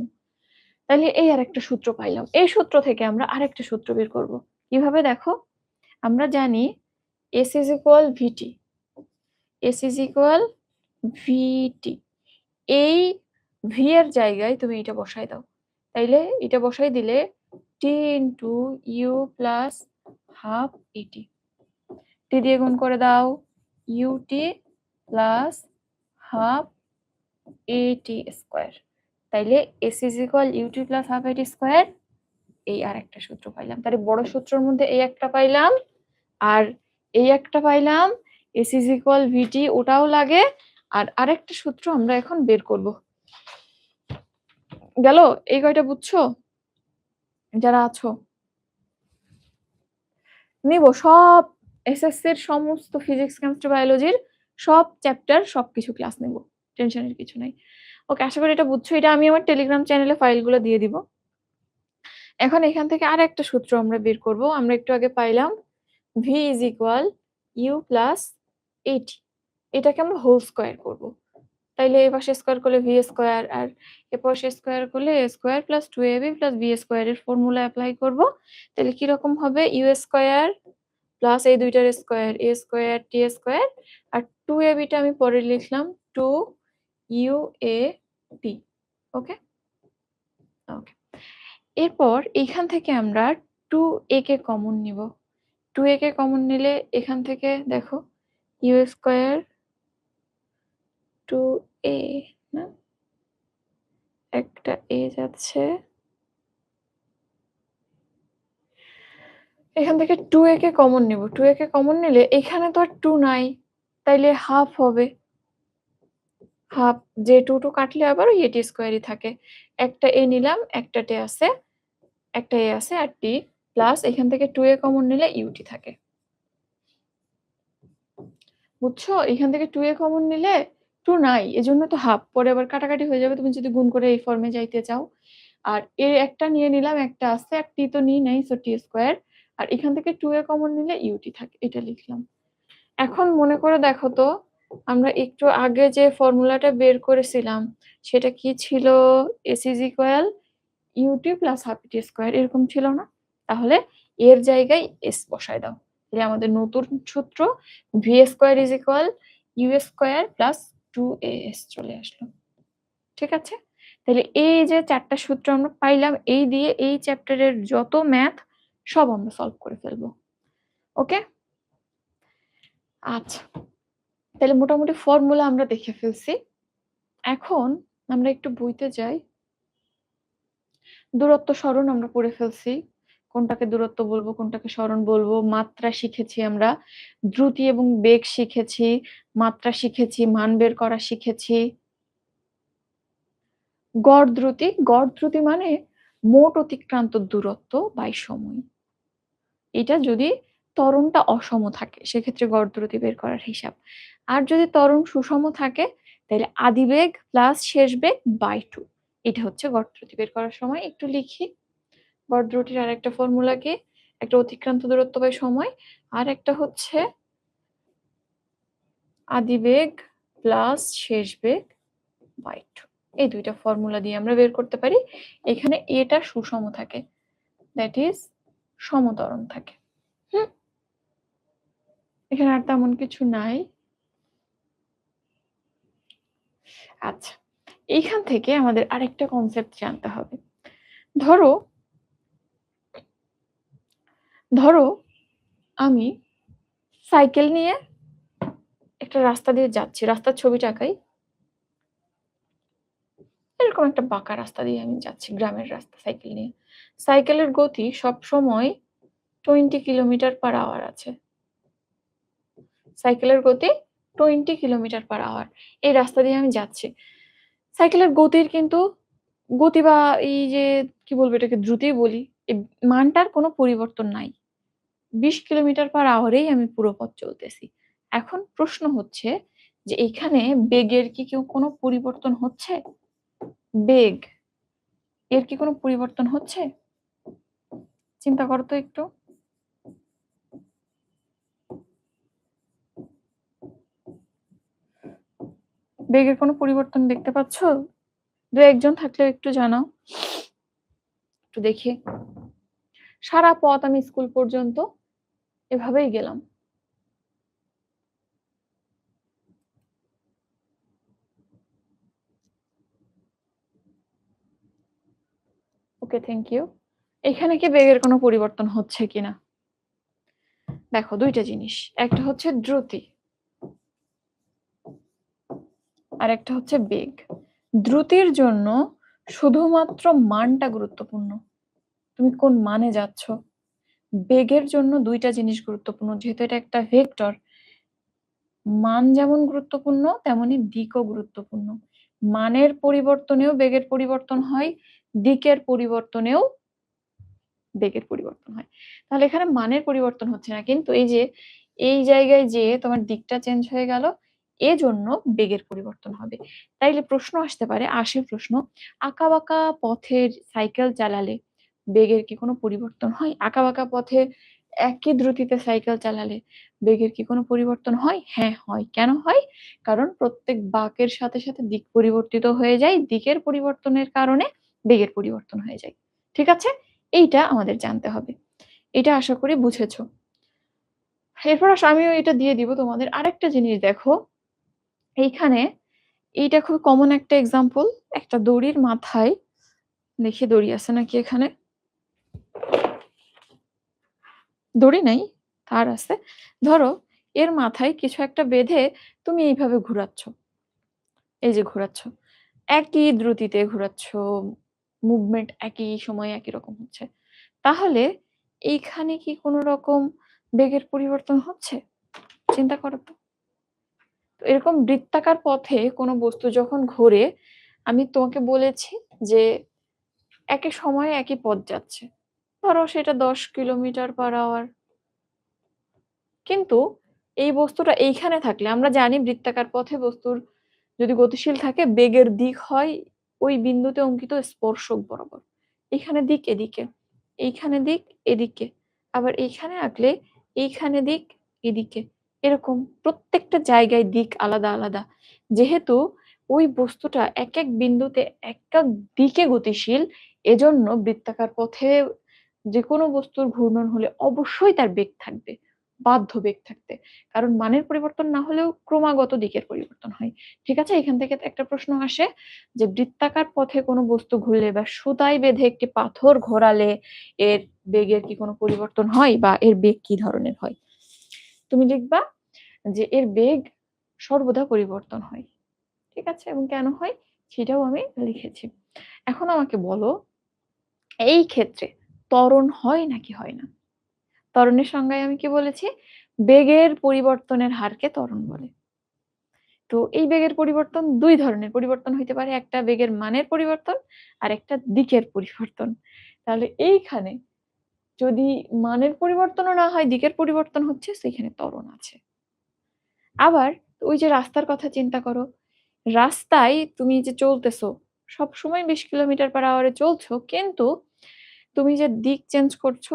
তাহলে এই আরেকটা সূত্র পাইলাম। এই সূত্র থেকে আমরা আরেকটা সূত্র বের করব। কিভাবে দেখো? আমরা জানি S is equal VT। S is equal VT। এই v এর জায়গায় তুমি এটা বসাই দাও। তাইলে এটা বসাই দিলে t into u plus half at। t দিয়ে গুণ করে দাও ut plus half at square. তাইলে s is equal ut plus half at square. এই আরেকটা সূত্র পাইলাম। তাহলে বড় সূত্রের মধ্যে এই একটা পাইলাম, আর এই একটা পাইলাম। s is equal vt, ওটাও লাগে। আর আরেকটা সূত্র আমরা এখন বের করব। গেল? এই কয়টা বুঝছো যারা আছো? নিব সব এসএসসির সমস্ত ফিজিক্স, কেমিস্ট্রি, বায়োলজির সব চ্যাপ্টার, সবকিছু ক্লাস নেব। টেনশনের কিছু নাই। ওকে, আশা করি এটা বুঝছো। এটা আমি আমার টেলিগ্রাম চ্যানেলে ফাইলগুলো দিয়ে দিব। এখন এখান থেকে আরেকটা সূত্র আমরা বের করব। আমরা একটু আগে পাইলাম v is equal u plus at। এটাকে আমরা হোল স্কয়ার করব। তাইলে এই পাশে স্কয়ার করলে v স্কয়ার, আর এ পাশে স্কয়ার করলে a square plus 2ab plus b square এর ফর্মুলা অ্যাপ্লাই করব। তাহলে কি রকম হবে? u স্কয়ার প্লাস এই দুইটার square, a square t square, আর 2ab টা আমি পরে লিখলাম 2uat। ওকে ওকে, এরপর এখান থেকে আমরা 2a কে কমন নিব। 2a কে কমন নিলে এখান থেকে দেখো u স্কয়ার 2a, না একটা a যাচ্ছে, এখান থেকে 2a কে কমন নিব। 2a কে কমন নিলে এখানে তো আর 2 নাই, তাইলে হাফ হবে। হাফ, যে 2 কাটলে আবার ওই at স্কয়ারই থাকে। একটা a নিলাম, একটা t আছে, একটা a আছে, আর t প্লাস এখান থেকে 2a কমন নিলে ut থাকে। বুঝছো? এখান থেকে 2a কমন নিলে 2 নাই, এজন্য তো হাফ। পরে আবার কাটাকাটি হয়ে যাবে তুমি যদি গুণ করে এই ফর্মে যাইতে চাও। আর এর একটা নিয়ে নিলাম, একটা আছে, আর টি তো নিই নাই, সো টি স্কোয়ার। আর এখান থেকে 2a কমন নিলে ইউটি থাকে, এটা লিখলাম। এখন মনে করে দেখো তো, আমরা একটু আগে যে ফর্মুলাটা বের করেছিলাম সেটা কি ছিল? S is equal U T plus half T square, এরকম ছিল না? তাহলে এর জায়গায় এস বসায় দাও, তাহলে আমাদের নতুন সূত্র V square is equal U square plus 2as চলে আসলো। ঠিক আছে, তাহলে এই যে 4টা সূত্র আমরা পাইলাম, এই দিয়ে এই চ্যাপ্টারের যত ম্যাথ সব আমরা সলভ করে ফেলবো। ওকে, আচ্ছা, তাহলে মোটামুটি ফর্মুলা আমরা দেখে ফেলছি। এখন আমরা একটু বইতে যাই। দূরত্ব সরণ আমরা পড়ে ফেলছি, কোনটাকে দূরত্ব বলবো কোনটাকে সরণ বলবো। মাত্রা শিখেছি আমরা, দ্রুতি এবং বেগ শিখেছি, মাত্রা শিখেছি, মান বের করা শিখেছি। গড় দ্রুতি মানে মোট অতিক্রান্ত দূরত্ব বাই সময়। এটা যদি ত্বরণটা অসম থাকে সেক্ষেত্রে গড় দ্রুতি বের করার হিসাব। আর যদি ত্বরণ সুষম থাকে তাহলে আদিবেগ প্লাস শেষ বেগ বাই 2, এটা হচ্ছে গড় দ্রুতি বের করার সময়। একটু লিখি গড় দ্রুতির আর একটা ফর্মুলা কি? একটা অতিক্রান্ত দূরত্ব বাই সময়, আর একটা হচ্ছে আদিবেগ প্লাস শেষ বেগ বাই 2। এই দুইটা ফর্মুলা দিয়ে আমরা বের করতে পারি। এখানে এটা সুষম থাকে, দ্যাট ইজ সমত্বরণ থাকে। এখানে আর তেমন কিছু নাই। আচ্ছা, এইখান থেকে আমাদের আরেকটা কনসেপ্ট জানতে হবে। ধরো ধরো আমি সাইকেল নিয়ে একটা রাস্তা দিয়ে যাচ্ছি, রাস্তার ছবিটা আঁকাই। এরকম একটা বাঁকা রাস্তা দিয়ে আমি যাচ্ছি, গ্রামের রাস্তা, সাইকেল নিয়ে। সাইকেলের গতি সব সময় 20 কিলোমিটার পার আওয়ার আছে। সাইকেলের গতি 20 কিলোমিটার পার আওয়ার। এই রাস্তা দিয়ে আমি যাচ্ছি। সাইকেলের গতির কিন্তু গতি বা এই যে কি বলবো, এটাকে দ্রুতই বলি, এই মানটার কোনো পরিবর্তন নাই। 20 কিলোমিটার পার আওয়ারেই আমি পুরো পথ চলতেছি। এখন প্রশ্ন হচ্ছে যে এখানে বেগের কি কেউ কোনো পরিবর্তন হচ্ছে? বেগ এর কি কোনো পরিবর্তন হচ্ছে? চিন্তা করো তো একটু। বেগের কোনো পরিবর্তন দেখতে পাচ্ছ? দু একজন থাকলে একটু জানাও, একটু দেখি। সারা পথ আমি স্কুল পর্যন্ত এভাবেই গেলাম। ওকে, থ্যাংক ইউ। এখানে কি বেগের কোনো পরিবর্তন হচ্ছে কিনা দেখো। দুইটা জিনিস, একটা হচ্ছে দ্রুতি আর একটা হচ্ছে বেগ। দ্রুতির জন্য শুধুমাত্র মানটা গুরুত্বপূর্ণ, তুমি কোন মানে যাচ্ছ। বেগের জন্য দুইটা জিনিস গুরুত্বপূর্ণ, যেহেতু এটা একটা ভেক্টর। মান যেমন গুরুত্বপূর্ণ তেমনি দিকও গুরুত্বপূর্ণ। মানের পরিবর্তনেও বেগের পরিবর্তন হয়, দিকের পরিবর্তনেও বেগের পরিবর্তন হয়। তাহলে এখানে মানের পরিবর্তন হচ্ছে না, কিন্তু এই যে এই জায়গায় যে তোমার দিকটা চেঞ্জ হয়ে গেল, এজন্য বেগের পরিবর্তন হবে। তাইলে প্রশ্ন আসতে পারে, প্রশ্ন, আঁকা বাঁকা পথে সাইকেল চালালে বেগের কি কোনো পরিবর্তন হয়? আঁকা বাঁকা পথে একই দ্রুতিতে সাইকেল চালালে বেগের কি কোনো পরিবর্তন হয়? হ্যাঁ হয়। কেন হয়? কারণ প্রত্যেক বাঁকের সাথে সাথে দিক পরিবর্তিত হয়ে যায়, দিকের পরিবর্তনের কারণে বেগের পরিবর্তন হয়ে যায়। ঠিক আছে, এইটা আমাদের জানতে হবে। এটা আশা করি বুঝেছো। এরপর আমিও এটা দিয়ে দিব তোমাদের। আরেকটা জিনিস দেখো, এইখানে এইটা খুব কমন একটা এক্সাম্পল। একটা দড়ির মাথায়, দেখি দড়ি আছে নাকি এখানে, দড়ি নাই, তার আছে। ধরো এর মাথায় কিছু একটা বেঁধে তুমি এইভাবে ঘুরাচ্ছ, এই যে ঘুরাচ্ছ, একই দ্রুতিতে ঘুরাচ্ছ, মুভমেন্ট একই সময় একই রকম হচ্ছে। তাহলে এইখানে কি কোনো রকম বেগের পরিবর্তন হচ্ছে? চিন্তা করো তো। এরকম বৃত্তাকার পথে কোনো বস্তু যখন ঘোরে, আমি তোমাকে বলেছি যে একই সময়ে একই পথ যাচ্ছে, ধরো সেটা 10 কিলোমিটার পার আওয়ার। কিন্তু এই বস্তুটা এইখানে থাকলে, আমরা জানি বৃত্তাকার পথে বস্তুর যদি গতিশীল থাকে বেগের দিক হয় ওই বিন্দুতে অঙ্কিত স্পর্শক বরাবর। এইখানে দিক এদিকে, এইখানে দিক এদিকে, আবার এইখানে আঁকলে এইখানে দিক এদিকে। এরকম প্রত্যেকটা জায়গায় দিক আলাদা, আলাদা। যেহেতু ওই বস্তুটা একেক বিন্দুতে একেক দিকে গতিশীল, এজন্য বৃত্তাকার পথে যেকোনো বস্তুর ঘূর্ণন হলে অবশ্যই তার বেগ থাকবে। বাধ্য বেগ থাকতে। কারণ মানের পরিবর্তন না হলেও ক্রমাগত দিকের পরিবর্তন হয়। ঠিক আছে? এখান থেকে একটা প্রশ্ন আসে যে বৃত্তাকার পথে কোনো বস্তু ঘুরলে বা সুতায় বেঁধে একটি পাথর ঘোরালে এর বেগের কি কোনো পরিবর্তন হয় বা এর বেগ কি ধরনের হয়? তুমি লিখবা যে এর বেগ সর্বদা পরিবর্তন হয়। ঠিক আছে? এবং কেন হয় সেটাও আমি লিখেছি। এখন আমাকে বলো এই ক্ষেত্রে ত্বরণ হয় নাকি হয় না? ত্বরণের সংজ্ঞায় আমি কি বলেছি? বেগের পরিবর্তনের হারকে ত্বরণ বলে। তো এই বেগের পরিবর্তন ২ ধরনের পরিবর্তন হইতে পারে। একটা বেগের মানের পরিবর্তন, আরেকটা দিকের পরিবর্তন। তাহলে এইখানে যদি মানের পরিবর্তনও না হয়, দিকের পরিবর্তন হচ্ছে, সেখানে ত্বরণ আছে। আবার ওই যে রাস্তার কথা চিন্তা করো। রাস্তায় তুমি যে চলতেছো, সবসময় ২০ কিলোমিটার/আওয়ারে চলছো, কিন্তু তুমি যে দিক চেঞ্জ করছো,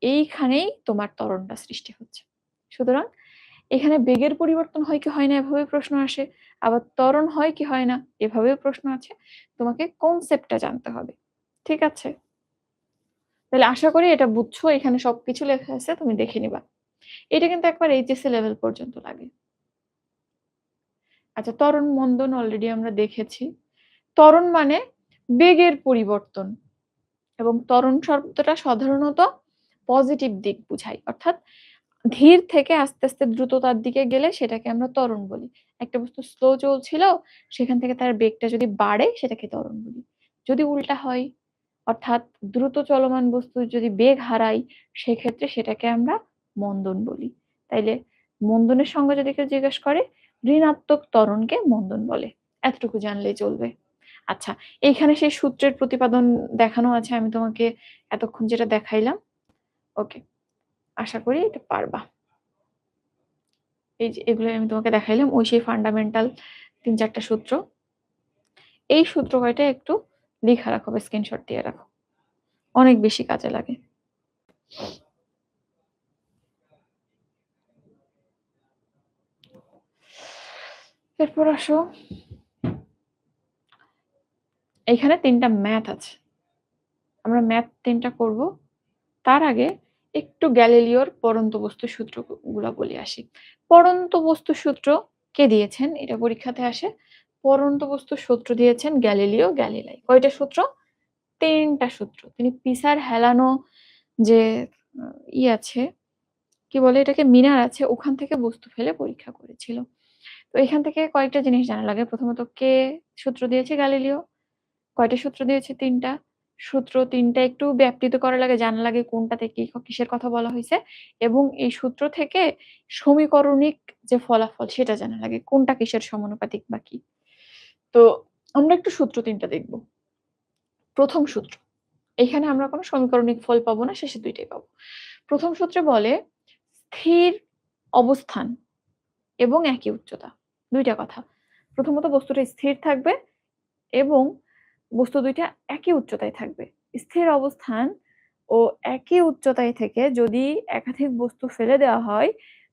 এইখানেই তোমার ত্বরণটা সৃষ্টি হচ্ছে। সুতরাং এখানে বেগের পরিবর্তন হয় কি হয় না এভাবে প্রশ্ন আসে। আবার ত্বরণ হয় কি হয় না এভাবেও প্রশ্ন আছে। তোমাকে কনসেপ্টটা জানতে হবে। ঠিক আছে? তাহলে আশা করি এটা বুঝছো। এখানে সবকিছু লেখা আছে, তুমি দেখে নিবা। এটা কিন্তু একবার এইচএসসি লেভেল পর্যন্ত লাগে। আচ্ছা, ত্বরণ মন্দন অলরেডি আমরা দেখেছি। ত্বরণ মানে বেগের পরিবর্তন এবং ত্বরণ শব্দটা সাধারণত পজিটিভ দিক বুঝায়। অর্থাৎ ধীর থেকে আস্তে, আস্তে দ্রুততার দিকে গেলে সেটাকে আমরা ত্বরণ বলি। একটা বস্তু স্লো চলছিল, সেখান থেকে তার বেগটা যদি বাড়ে সেটাকে ত্বরণ বলি। যদি উল্টা হয়, অর্থাৎ দ্রুত চলমান বস্তু যদি বেগ হারায়, সেক্ষেত্রে সেটাকে আমরা মন্দন বলি। তাইলে মন্দনের সংজ্ঞা যদি কেউ জিজ্ঞেস করে, ঋণাত্মক ত্বরণকে মন্দন বলে। এতটুকু জানলেই চলবে। আচ্ছা, এইখানে সেই সূত্রের প্রতিপাদন দেখানো আছে। আমি তোমাকে এতক্ষণ যেটা দেখাইলাম। ওকে, আশা করি এটা পারবা। এই যে এগুলো আমি তোমাকে দেখাইলাম, ওই সেই ফান্ডামেন্টাল ৩-৪ টা সূত্র। এই সূত্র কয়টা একটু লিখা রাখো বা স্ক্রিনশট দিয়ে রাখো। অনেক বেশি কাজে লাগে। এরপর আসো, এইখানে ৩ টা ম্যাথ আছে। আমরা ম্যাথ ৩ টা করব। তার আগে একটু গ্যালিলিওর পড়ন্ত বস্তু সূত্রগুলা বলে আসি। পড়ন্ত বস্তু সূত্র কে দিয়েছেন? এটা পরীক্ষাতে আসে। পড়ন্ত বস্তুর সূত্র দিয়েছেন গ্যালিলিও গ্যালিলাই। কয়টা সূত্র? ৩ টা সূত্র। তিনি পিসার হেলানো যে আছে, কি বলে এটাকে? মিনার আছে, ওখান থেকে বস্তু ফেলে পরীক্ষা করেছিল। তো এখান থেকে কয়েকটা জিনিস জানা লাগে। প্রথমত কে সূত্র দিয়েছে? গ্যালিলিও। কয়টা সূত্র দিয়েছে? ৩ টা। সূত্র ৩ টা একটু ব্যাপ্তিত করা লাগে, জানা লাগে কোনটাতে কি কিসের কথা বলা হইছে এবং এই সূত্র থেকে সমীকরণিক যে ফলাফল সেটা জানা লাগে। কোনটা কিসের সমানুপাতিক বা কি। তো আমরা একটু সূত্র ৩ টা দেখব। ১ম সূত্র। এখানে আমরা কোন সমীকরণিক ফল পাবো না, শেষে ২ টাই পাবো। ১ম সূত্রে বলে স্থির অবস্থান এবং একই উচ্চতা। ২ টা কথা। প্রথমত বস্তুটা স্থির থাকবে এবং বস্তু ২ টা একই উচ্চতায় থাকবে। স্থির অবস্থান ও একই উচ্চতায় থেকে যদি একাধিক বস্তু ফেলে দেওয়া হয়,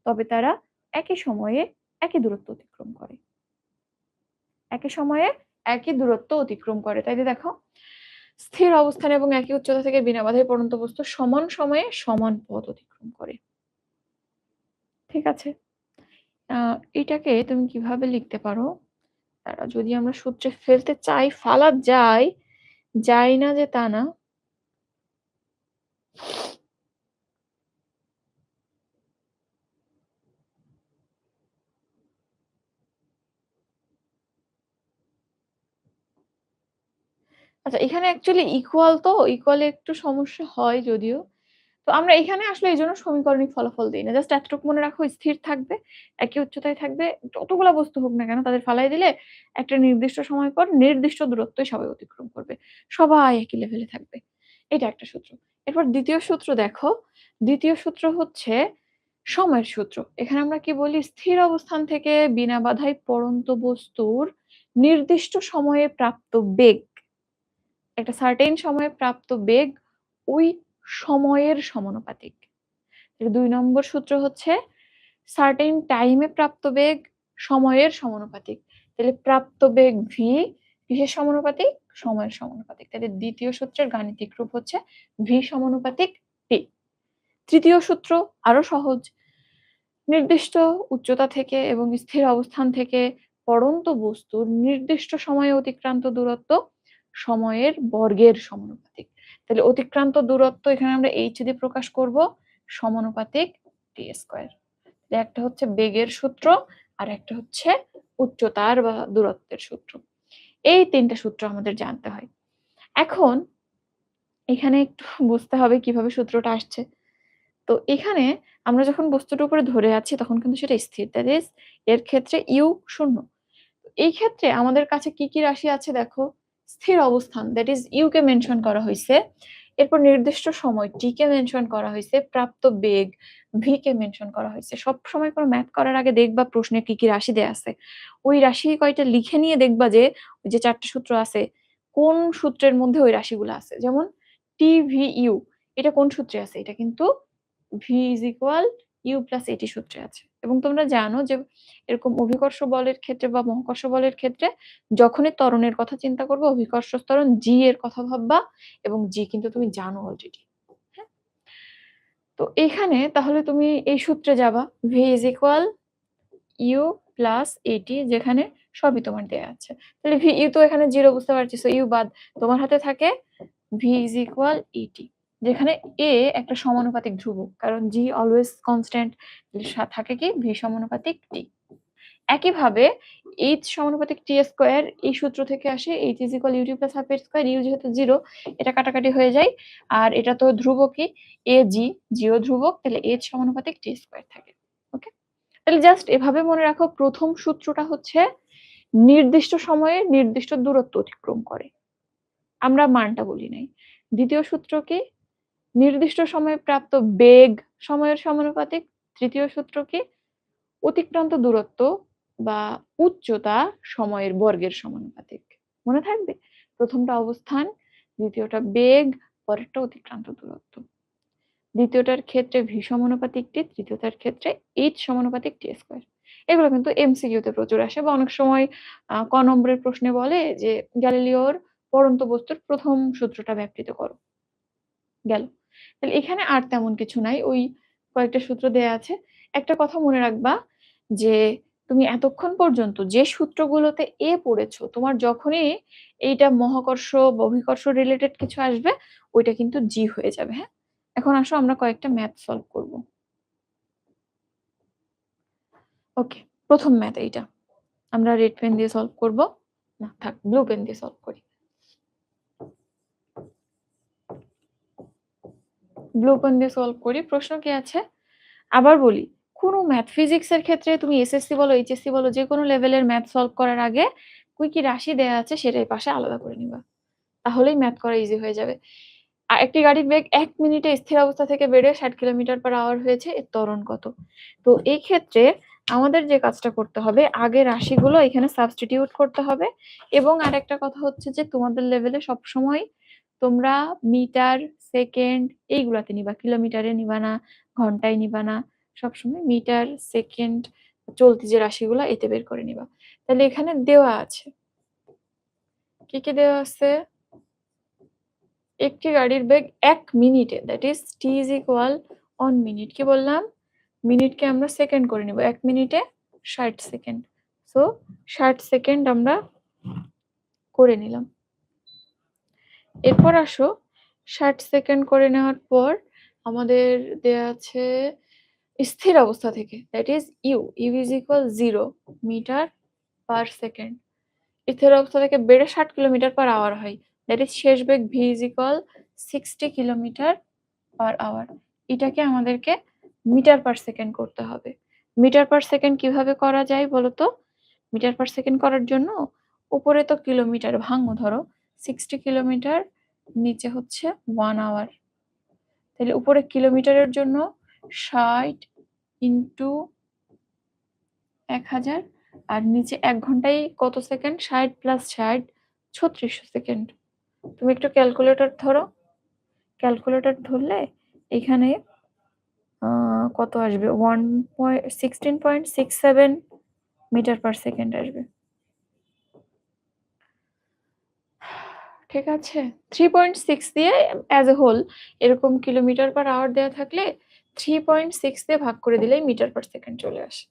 তবে তারা একই সময়ে একই দূরত্ব অতিক্রম করে। একই সময়ে একই দূরত্ব অতিক্রম করে। তাইলে দেখো, স্থির অবস্থান এবং একই উচ্চতা থেকে বিনা বাধায় পড়ন্ত বস্তু সমান সময়ে সমান পথ অতিক্রম করে। ঠিক আছে? আ এটাকে তুমি কিভাবে লিখতে পারো? যদি আমরা সূত্রে ফেলতে চাই, ফালা যায়, যায় না যে তা না। আচ্ছা, এখানে অ্যাকচুয়ালি ইকুয়াল তো, ইকুয়ালে একটু সমস্যা হয় যদিও। তো আমরা এখানে আসলে এইজন্য সমীকরণিক ফলাফল দেই না। জাস্ট এতটুকু মনে রাখো, স্থির থাকবে, একই উচ্চতায় থাকবে। যতগুলা বস্তু হোক না কেন তাদের ফালায় দিলে একটা নির্দিষ্ট সময় পর নির্দিষ্ট দূরত্বই সবাই অতিক্রম করবে। সবাই একই লেভেলে থাকবে। এটা একটা সূত্র। এরপর ২য় সূত্র দেখো। ২য় সূত্র হচ্ছে সময়ের সূত্র। এখানে আমরা কি বলি? স্থির অবস্থান থেকে বিনা বাধায় পড়ন্ত বস্তুর নির্দিষ্ট সময়ে প্রাপ্ত বেগ একটা সার্টেন সময়ে প্রাপ্ত বেগ ওই সময়ের সমানুপাতিক। ২ নম্বর সূত্র হচ্ছে সার্টেন টাইমে প্রাপ্ত বেগ সময়ের সমানুপাতিক। তাহলে প্রাপ্ত বেগ ভি কিসের সমানুপাতিক? সময়ের সমানুপাতিক। তাহলে দ্বিতীয় সূত্রের গাণিতিক রূপ হচ্ছে ভি সমানুপাতিক টি। তৃতীয় সূত্র আরো সহজ। নির্দিষ্ট উচ্চতা থেকে এবং স্থির অবস্থান থেকে পড়ন্ত বস্তুর নির্দিষ্ট সময়ে অতিক্রান্ত দূরত্ব সময়ের বর্গের সমানুপাতিক। তাহলে অতিক্রান্ত দূরত্ব এখানে আমরা h দিয়ে প্রকাশ করব, সমানুপাতিক টি স্কয়ার। একটা হচ্ছে বেগের সূত্র আর একটা হচ্ছে উচ্চতার বা দূরত্বের সূত্র। এই ৩টা সূত্র আমাদের জানতে হয়। এখন এখানে একটু বুঝতে হবে কিভাবে সূত্রটা আসছে। তো এখানে আমরা যখন বস্তুটার উপরে ধরে আছি তখন কিন্তু সেটা স্থির। দ্যাট ইজ এর ক্ষেত্রে ইউ 0। এই ক্ষেত্রে আমাদের কাছে কি, কি রাশি আছে দেখো? স্থির অবস্থান দ্যাট ইজ ইউ কে মেনশন করা হইছে। এরপর নির্দিষ্ট সময় টি কে মেনশন করা হইছে, প্রাপ্ত বেগ ভি কে মেনশন করা হইছে। সবসময় কোনো ম্যাথ করার আগে দেখবা প্রশ্নে কি, কি রাশি দেয়া আছে। ওই রাশি কয়টা লিখে নিয়ে দেখবা যে ওই যে ৪ টা সূত্র আছে, কোন সূত্রের মধ্যে ওই রাশিগুলো আছে। যেমন টি ভি ইউ এটা কোন সূত্রে আছে? এটা কিন্তু V is equal U plus A T সূত্রে আছে। এবং তোমরা জানো যে এরকম অভিকর্ষ বলের ক্ষেত্রে বা মহাকর্ষ বলের ক্ষেত্রে যখনই ত্বরণের কথা চিন্তা করবে অভিকর্ষ ত্বরণ জি এর কথা ভাববা, এবং জি কিন্তু তুমি জানো অলরেডি। হ্যাঁ? তো এখানে তাহলে তুমি এই সূত্রে যাবা, V is equal U plus A T, যেখানে সবই তোমার দেয়া আছে। তাহলে ভি ইউ তো এখানে 0 বুঝতে পারতেছো, ইউ বাদ। তোমার হাতে থাকে ভি ইজ ইকুয়াল ইটি, যেখানে এ একটা সমানুপাতিক ধ্রুবক, কারণ জি অলওয়েজ কনস্ট্যান্ট। থাকে কি ভি সমানুপাতিক টি। একইভাবে এইচ সমানুপাতিক টি স্কয়ার এই সূত্র থেকে আসে, H is equal U T plus half এর স্কয়ার। ইউ যেহেতু 0 এটা কাটাকাটি হয়ে যায়, আর এটা তো ধ্রুবকই এ জি, জিও ধ্রুবক, তাহলে এইচ সমানুপাতিক টি স্কয়ার থাকে। ওকে, তাহলে জাস্ট এভাবে মনে রাখো, প্রথম সূত্রটা হচ্ছে নির্দিষ্ট সময়ে নির্দিষ্ট দূরত্ব অতিক্রম করে, আমরা মানটা বলি নাই। দ্বিতীয় সূত্র কি? নির্দিষ্ট সময়ে প্রাপ্ত বেগ সময়ের সমানুপাতিক। তৃতীয় সূত্র কি? অতিক্রান্ত দূরত্ব বা উচ্চতা সময়ের বর্গের সমানুপাতিক। মনে থাকবে? প্রথমটা অবস্থান, দ্বিতীয়টা বেগ, পরেরটা অতিক্রান্ত দূরত্ব। দ্বিতীয়টার ক্ষেত্রে ভি সমানুপাতিক টি, তৃতীয়টার ক্ষেত্রে এইচ সমানুপাতিক টি স্কয়ার। এগুলো কিন্তু এমসিকিউতে প্রচুর আসে, বা অনেক সময় ক নম্বরের প্রশ্নে বলে যে গ্যালিলিওর পড়ন্ত বস্তুর প্রথম সূত্রটা ব্যাপৃত করো। গেল। তাহলে এখানে আর তেমন কিছু নাই, ওই কয়েকটা সূত্র দেয়া আছে। একটা কথা মনে রাখবা যে তুমি এতক্ষণ পর্যন্ত যে সূত্রগুলোতে এ পড়েছো, তোমার যখনই এইটা মহাকর্ষ বা অভিকর্ষ রিলেটেড কিছু আসবে ওইটা কিন্তু জি হয়ে যাবে। হ্যাঁ, এখন আসো আমরা কয়েকটা ম্যাথ সলভ করব। ওকে, প্রথম ম্যাথ এইটা আমরা রেড পেন দিয়ে সলভ করব। না থাক, ব্লু পেন দিয়ে সলভ করি। ব্লু পেন দিয়ে সলভ করি। প্রশ্ন কি আছে আবার বলি, কোনো ম্যাথ ফিজিক্স এর ক্ষেত্রে তুমি এসএসসি বলো এইচএসসি বলো যে কোনো লেভেলের ম্যাথ সলভ করার আগে কি কি রাশি দেয়া আছে সেটাই পাশে আলাদা করে নিবা, তাহলেই ম্যাথ করা ইজি হয়ে যাবে। আর একটি গাড়ির বেগ 1 মিনিটে স্থির অবস্থা থেকে বেড়ে 60 কিলোমিটার/আওয়ার হয়েছে, এর ত্বরণ কত? তো এই ক্ষেত্রে আমাদের যে কাজটা করতে হবে, আগে রাশিগুলো এখানে সাবস্টিটিউট করতে হবে। এবং আরেকটা কথা হচ্ছে যে তোমাদের লেভেলে সবসময় তোমরা মিটার, সেকেন্ড এইগুলাতে নিবা, কিলোমিটারে নিবা না, ঘন্টায় নিবা না। সবসময় মিটার, সেকেন্ড, চলতি যে রাশিগুলা এতে বের করে নিবা। তাহলে এখানে দেওয়া আছে, কি কি দেওয়া আছে? একটি গাড়ির বেগ 1 মিনিটে, that is T is equal 1 minute. কি বললাম? মিনিটকে আমরা সেকেন্ড করে নিব। 1 মিনিটে 60 সেকেন্ড। সো 60 সেকেন্ড আমরা করে নিলাম। এরপর আসো 60 সেকেন্ড করে নেওয়ার পর আমাদের দেয়া আছে স্থির অবস্থা থেকে, that is U is equal 0 metre per second. স্থির অবস্থা থেকে বেড়ে 60 কিলোমিটার/আওয়ার হয়, দ্যাট ইজ শেষ বেগ ভি ইজ ইকুয়াল 60 কিলোমিটার/আওয়ার। এটাকে আমাদেরকে মিটার পার সেকেন্ড করতে হবে। মিটার পার সেকেন্ড কিভাবে করা যায় বলো তো? মিটার পার সেকেন্ড করার জন্য উপরে তো কিলোমিটার ভাঙো, ধরো 60 কিলোমিটার, নিচে হচ্ছে 1 আওয়ার। তাহলে উপরে কিলোমিটারের জন্য 60 ইন্টু 1000, আর নিচে 1 ঘন্টায় কত সেকেন্ড? 60 plus 60 3600 second. তুমি একটু ক্যালকুলেটর ধরো। ক্যালকুলেটর ধরলে এখানে কত আসবে? 16.67 মিটার পার সেকেন্ড আসবে। ঠিক আছে? 3.6 দিয়ে অ্যাজ এ হোল এরকম কিলোমিটার পার আওয়ার দেয়া থাকলে 3.6 দিয়ে ভাগ করে দিলেই মিটার পার সেকেন্ড চলে আসে।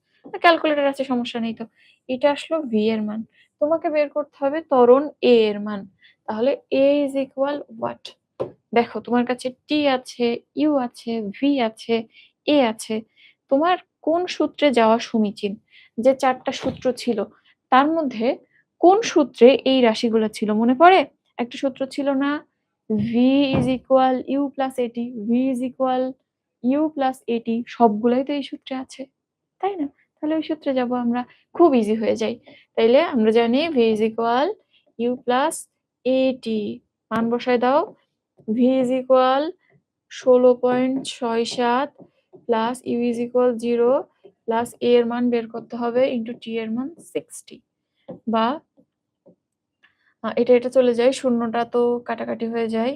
ক্যালকুলেটর আছে, সমস্যা নেই তো। এটা আসলো v এর মান। তোমাকে বের করতে হবে ত্বরণ a এর মান। তাহলে a is equal what? দেখো তোমার কাছে t আছে, u আছে, v আছে, a আছে। তোমার কোন সূত্রে যাওয়া সমীচীন? যে ৪ টা সূত্র ছিল তার মধ্যে কোন সূত্রে এই রাশিগুলো ছিল মনে পড়ে? একটা সূত্র ছিল না? v is equal u plus at, v is equal u plus at, সবগুলাই তো এই সূত্রে আছে, তাই না? তাহলে ওই সূত্রে যাব আমরা, খুব ইজি হয়ে যায়। তাইলে আমরা জানি v is equal u plus at, মান বসায় দাও। v is equal 16.67 plus u is equal 0 plus a এর মান বের করতে হবে ইন্টু t এর মান 60, বা এটা চলে যায়, শূন্যটা তো কাটাকাটি হয়ে যায়।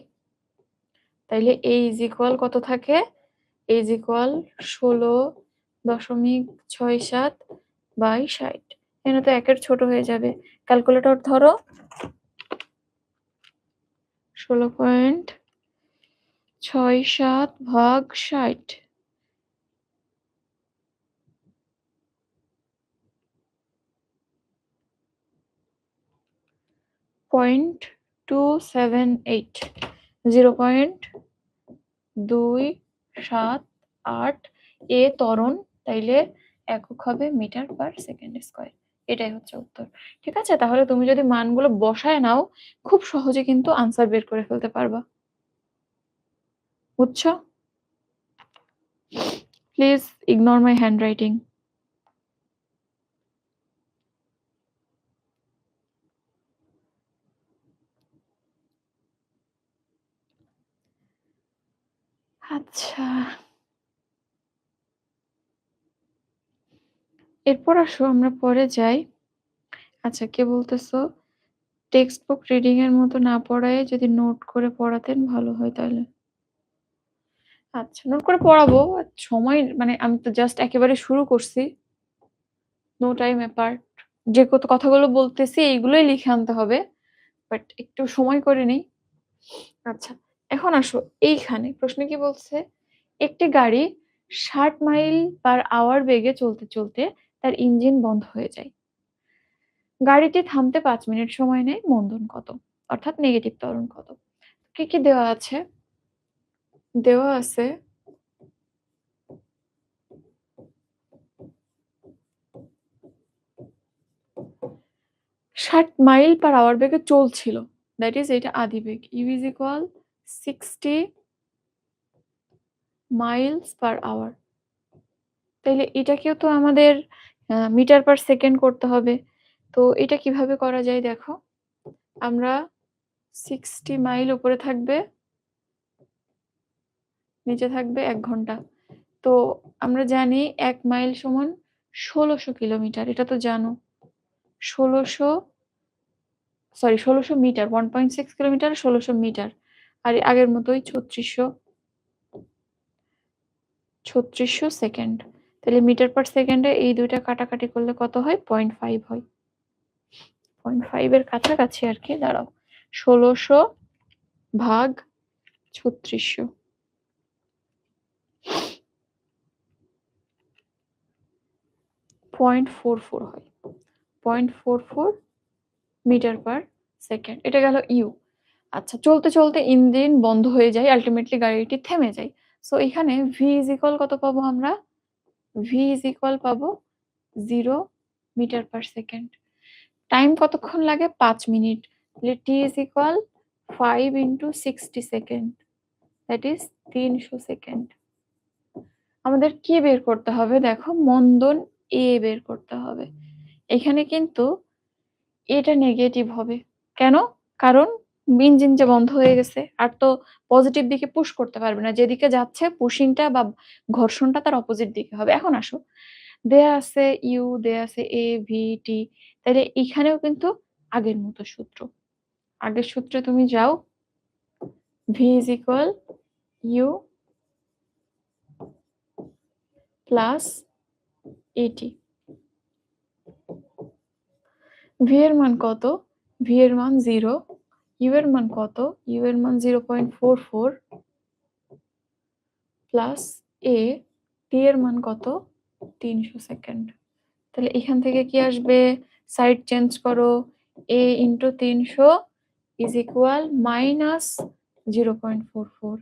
তাইলে a is equal কত থাকে? a is equal 16.67 by 60। এখানে তো একের ছোট হয়ে যাবে। ক্যালকুলেটর ধরো। 16.67 ভাগ 60। 0.278, 0.278 এ ত্বরণ, তাইলে একক হবে মিটার পার সেকেন্ড স্কয়ার। এটাই হচ্ছে উত্তর। ঠিক আছে? তাহলে তুমি যদি মানগুলো বসায় নাও খুব সহজে কিন্তু আনসার বের করে ফেলতে পারবা। বুঝছো? Please ignore my handwriting. আচ্ছা, এরপর আসো আমরা পরে যাই। আচ্ছা, কে বলতেছো টেক্সট বুক রিডিং এর মতো না পড়ায় যদি নোট করে পড়াতেন ভালো হয় তাহলে। আচ্ছা, নোট করে পড়াবো। সময় মানে আমি তো জাস্ট একেবারে শুরু করছি। No time apart. যে কথাগুলো বলতেছি এইগুলোই লিখে আনতে হবে। বাট একটু সময় করে নিই। আচ্ছা, এখন আসো এইখানে প্রশ্নে কি বলছে? একটি গাড়ি ৬০ মাইল পার আওয়ার বেগে চলতে, চলতে তার ইঞ্জিন বন্ধ হয়ে যায়। গাড়িটি থামতে ৫ মিনিট সময় নেয়, মন্দন কত? অর্থাৎ নেগেটিভ ত্বরণ কত? কি দেওয়া আছে? দেওয়া আছে ৬০ মাইল পার আওয়ার বেগে চলছিল। দ্যাট ইজ এটা আদিবেগ। u is equal 60 miles per hour. তাইলে এটাকেও তো আমাদের মিটার পার সেকেন্ড করতে হবে। তো এটা কিভাবে করা যায় দেখো। আমরা 60 মাইল উপরে থাকবে, নিচে থাকবে ১ ঘন্টা। তো আমরা জানি ১ মাইল সমান ১৬০০ কিলোমিটার। এটা তো জানো। ১৬০০ মিটার, 1.6 কিলোমিটার ১৬০০ মিটার। আর আগের মতোই ৩৬০০ সেকেন্ড। তাহলে মিটার পার সেকেন্ডে এই দুইটা কাটাকাটি করলে কত হয়? 0.5 হয়। 0.5 এর কাছাকাছি আরকি। দাঁড়াও। ১৬০০ ভাগ ৩৬০০। 0.44 হয়। 0.44 মিটার পার সেকেন্ড। এটা গেল ইউ। আচ্ছা, চলতে, চলতে ইঞ্জিন বন্ধ হয়ে যায়। আল্টিমেটলি গাড়িটি থেমে যায়। সো এখানে v is equal কত পাবো আমরা? v is equal পাবো 0 মিটার পার সেকেন্ড। টাইম কতক্ষণ লাগে? ৫ মিনিট। তাহলে t is equal 5 into 60 second. That is ৩০০ second. আমাদের কি বের করতে হবে? দেখো, মন্দন a বের করতে হবে। এখানে কিন্তু এটা নেগেটিভ হবে। কেন? কারণ ইঞ্জিন যে বন্ধ হয়ে গেছে আর তো পজিটিভ দিকে পুশ করতে পারবে না। যেদিকে যাচ্ছে পুশিংটা বা ঘর্ষণটা তার অপোজিট দিকে হবে। এখন আসো, দেয়া আছে ইউ, দেয়া আছে এ, ভি, টি। তাইলে এখানেও কিন্তু আগের মতো সূত্র। আগের সূত্রে তুমি যাও। V is equal U plus A T. V এর মান কত? ভি এর মান 0, ইউ এর মান কত? ইউ এর মান 0.44 প্লাস এ, টি এর মান কত? 300 সেকেন্ড। তাহলে এখান থেকে কি আসবে? সাইড চেঞ্জ করো, এ ইন্টু 300 ইজ ইকুয়াল মাইনাস 0.44।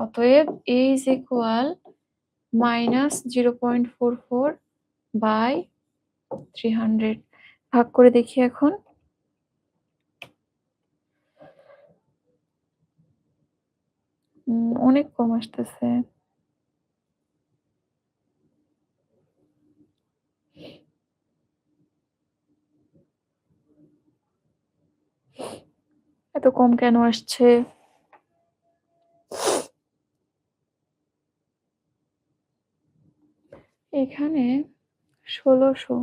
অতএব এ ইজ ইকুয়াল মাইনাস 0.44 বাই 300। ভাগ করে দেখি এখন। অনেক কম আসতেছে। এত কম কেন আসছে? এখানে 1600।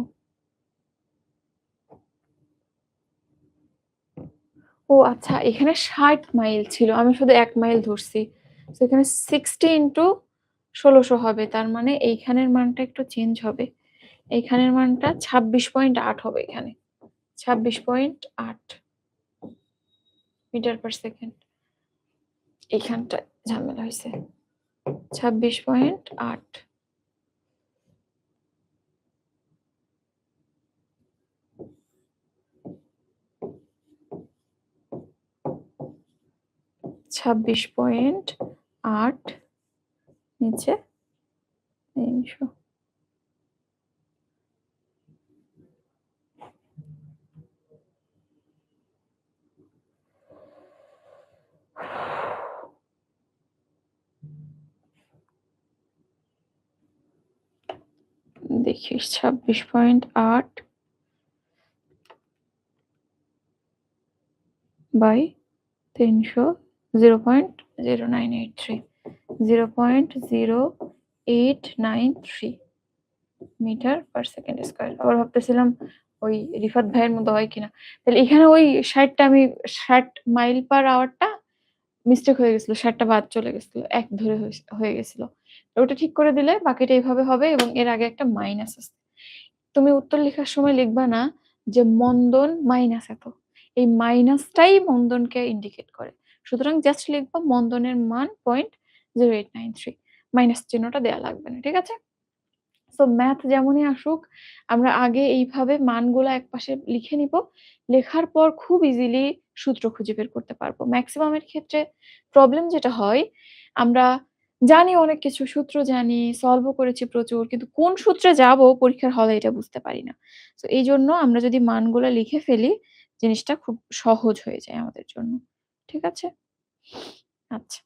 ও আচ্ছা, এখানে 60 মাইল ছিল, আমি শুধু 1 মাইল ধরছি। এখানে 60 ইন্টু 1600 হবে, তার মানে এইখানের মানটা একটু চেঞ্জ হবে। এইখানের মানটা 26.8 হবে। এখানে 26.8 মিটার পার সেকেন্ড। এইখানটা ঝামেলা হয়েছে। 26.8। ছাব্বিশ পয়েন্ট আট নিচে 300। দেখি 26.8 by 300, 0.0983, 0.0893 metre per second square. আবার ভাবতেছিলাম ওই রিফাত ভাইয়ের মতো হয় কিনা। তাহলে এখানে ওই 60টা, আমি 60 মাইল পার আওয়ারটা মিস্টেক হয়ে গেছিল, 60টা বাদ চলে গেছিল, এক ধরে হয়ে গেছিল। ওটা ঠিক করে দিলে বাকিটা এইভাবে হবে, এবং এর আগে একটা মাইনাস আছে। তুমি উত্তর লেখার সময় লিখবা না যে মন্দন মাইনাস এত, এই মাইনাসটাই মন্দনকে ইন্ডিকেট করে। সুতরাং জাস্ট লিখবা মন্দনের মান 0.0893, মাইনাস চিহ্নটা দেয়া লাগবে না, ঠিক আছে? সো ম্যাথ যেমনই আসুক, আমরা আগে এইভাবে মানগুলো একপাশে লিখে নিব। লেখার পর খুব ইজিলি সূত্র খুঁজে বের করতে পারবো। ম্যাক্সিমামের ক্ষেত্রে প্রবলেম যেটা হয়, আমরা জানি অনেক কিছু, সূত্র জানি, সলভও করেছি প্রচুর, কিন্তু কোন সূত্রে যাব পরীক্ষার হলে এটা বুঝতে পারি না। তো এইজন্য আমরা যদি মানগুলো লিখে ফেলি, জিনিসটা খুব সহজ হয়ে যায় আমাদের জন্য। ঠিক আছে? আচ্ছা,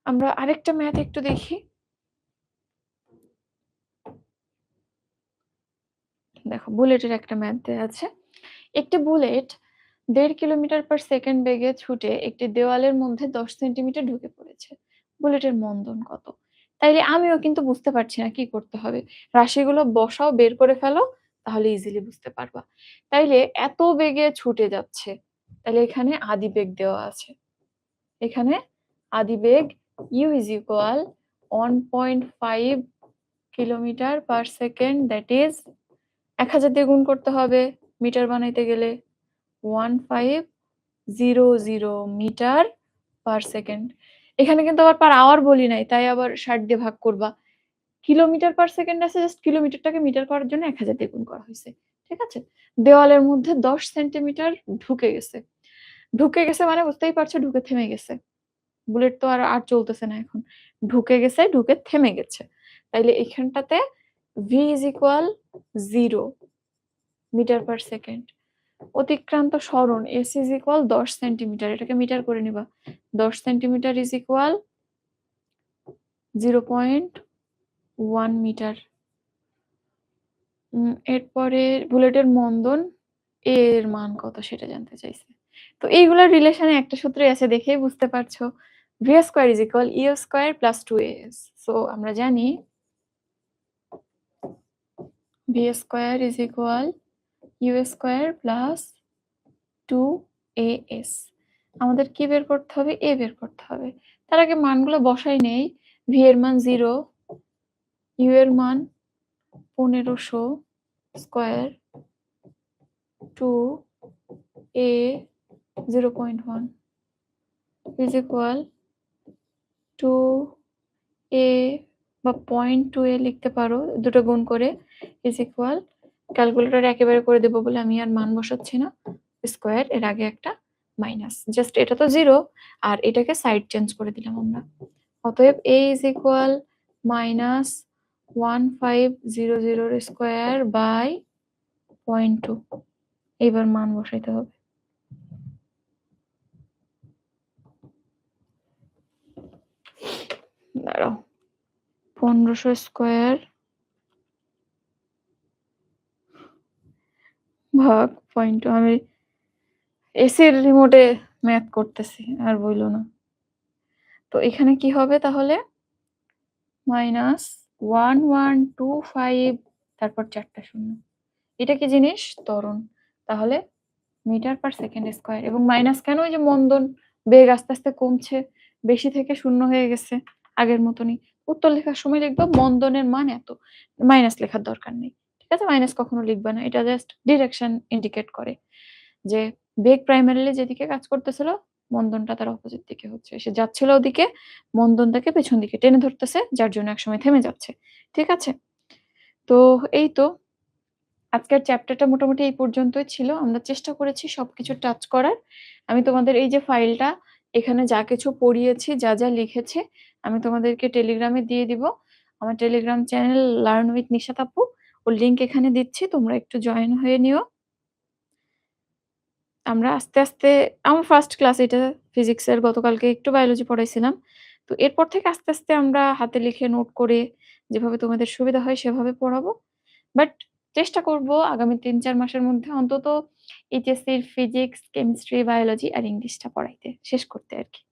আমরা আরেকটা ম্যাথ একটু দেখি। দেখো, বুলেটের একটা ম্যাথ দেয়া আছে। একটি বুলেট 1.5 কিলোমিটার পার সেকেন্ড বেগে ছুটে একটি দেওয়ালের মধ্যে 10 সেন্টিমিটার ঢুকে পড়েছে। বুলেটের মন্দন কত? তাইলে আমিও কিন্তু বুঝতে পারছি না কি করতে হবে। রাশিগুলো বসাও, বের করে ফেলো, তাহলে ইজিলি বুঝতে পারবা। তাইলে এত বেগে ছুটে যাচ্ছে, তাহলে এখানে আদিবেগ দেওয়া আছে। এখানে আদিবেগ u is equal 1.5 kilometre per second, that is 1000 দিয়ে গুণ করতে হবে মিটার বানাইতে গেলে। 1500 মিটার পার সেকেন্ড। এখানে কিন্তু আবার পার আওয়ার বলি নাই, তাই আবার 60 দিয়ে ভাগ করবা। কিলোমিটার পার সেকেন্ড আছে, জাস্ট কিলোমিটারটাকে মিটার করার জন্য 1000 দিয়ে গুণ করা হয়েছে। ঠিক আছে? দেওয়ালের মধ্যে 10 সেন্টিমিটার ঢুকে গেছে। ঢুকে গেছে মানে বুঝতেই পারছো, ঢুকে থেমে গেছে। বুলেট তো আর চলতেছে না এখন। ঢুকে গেছে, ঢুকে থেমে গেছে। তাইলে এখানটাতে v is equal 0 metre per second. অতিক্রান্ত সরণ s is equal 10 সেন্টিমিটার, এটাকে মিটার করে নিবা। 10 সেন্টিমিটার is equal 0.1 মিটার। এরপরে বুলেটের মন্দন এর মান কত সেটা জানতে চাইছে। তো এইগুলোর রিলেশনে একটা সূত্রই আছে, দেখেই বুঝতে পারছো। v square is equal e square plus 2as। So আমরা জানি v square is equal u square plus 2as। আমাদের কি বের করতে হবে? a বের করতে হবে। তার আগে মানগুলো বসাই নেই। v এর মান 0, u এর মান 1500 square 2 a 0.1 is equal to a বা 0.2 a লিখতে পারো, দুটো গুণ করে is equal, ক্যালকুলেটর একেবারে করে দেব বলে আমি আর মান বসাচ্ছি না, স্কয়ার এর আগে একটা মাইনাস, জাস্ট এটা তো 0 আর এটাকে সাইড চেঞ্জ করে দিলাম আমরা। অতএব a is equal minus 1500 square by 0.2। এইবার মান বসাইতে হবে। দাঁড়াও, 1500 স্কয়ার ভাগ 0.2। আমি এসির রিমোটে ম্যাথ করতেছি, আর বইলো না। তো এখানে কি হবে তাহলে? মাইনাস 1125, তারপর 4টা শূন্য। এটা কি জিনিস? ত্বরণ। তাহলে মিটার পার সেকেন্ড স্কয়ার। এবং মাইনাস কেন? ওই যে মন্দন বেগ আস্তে আস্তে কমছে, বেশি থেকে শূন্য হয়ে গেছে আগের মতনই। উত্তর লেখার সময় লিখবা মন্দনের মান এত, মাইনাস লেখার দরকার নেই। ঠিক আছে? মাইনাস কখনো লিখবা না, এটা জাস্ট ডিরেকশন ইন্ডিকেট করে যে বেগ প্রাইমারিলি যেদিকে কাজ করতেছিল মন্দনটা তার অপোজিট দিকে হচ্ছে, সে যাচ্ছিল ওদিকে, মন্দন তাকে পেছন দিকে টেনে ধরতেছে, যার জন্য একসময় থেমে যাচ্ছে। ঠিক আছে? তো এই তো আজকের চ্যাপ্টারটা মোটামুটি এই পর্যন্তই ছিল। আমরা চেষ্টা করেছি সবকিছু টাচ করার। আমি তোমাদের এই যে ফাইলটা, এখানে যা কিছু পড়িয়েছি, যা যা লিখেছি, আমি তোমাদেরকে টেলিগ্রামে দিয়ে দিব। আমার Telegram channel learn with Nishat আপু, ওর লিংক এখানে দিচ্ছি, তোমরা একটু জয়েন হয়ে নিও। আমরা আস্তে আস্তে, আমার ফার্স্ট ক্লাস এটা ফিজিক্সের, গতকালকে একটু বায়োলজি পড়াইছিলাম। তো এরপর থেকে আস্তে আস্তে আমরা হাতে লিখে নোট করে যেভাবে তোমাদের সুবিধা হয় সেভাবে পড়াবো। বাট চেষ্টা করব আগামী ৩-৪ মাসের মধ্যে অন্তত এইচএসসির ফিজিক্স, কেমিস্ট্রি, বায়োলজি আর ইংলিশটা পড়াইতে, শেষ করতে আরকি।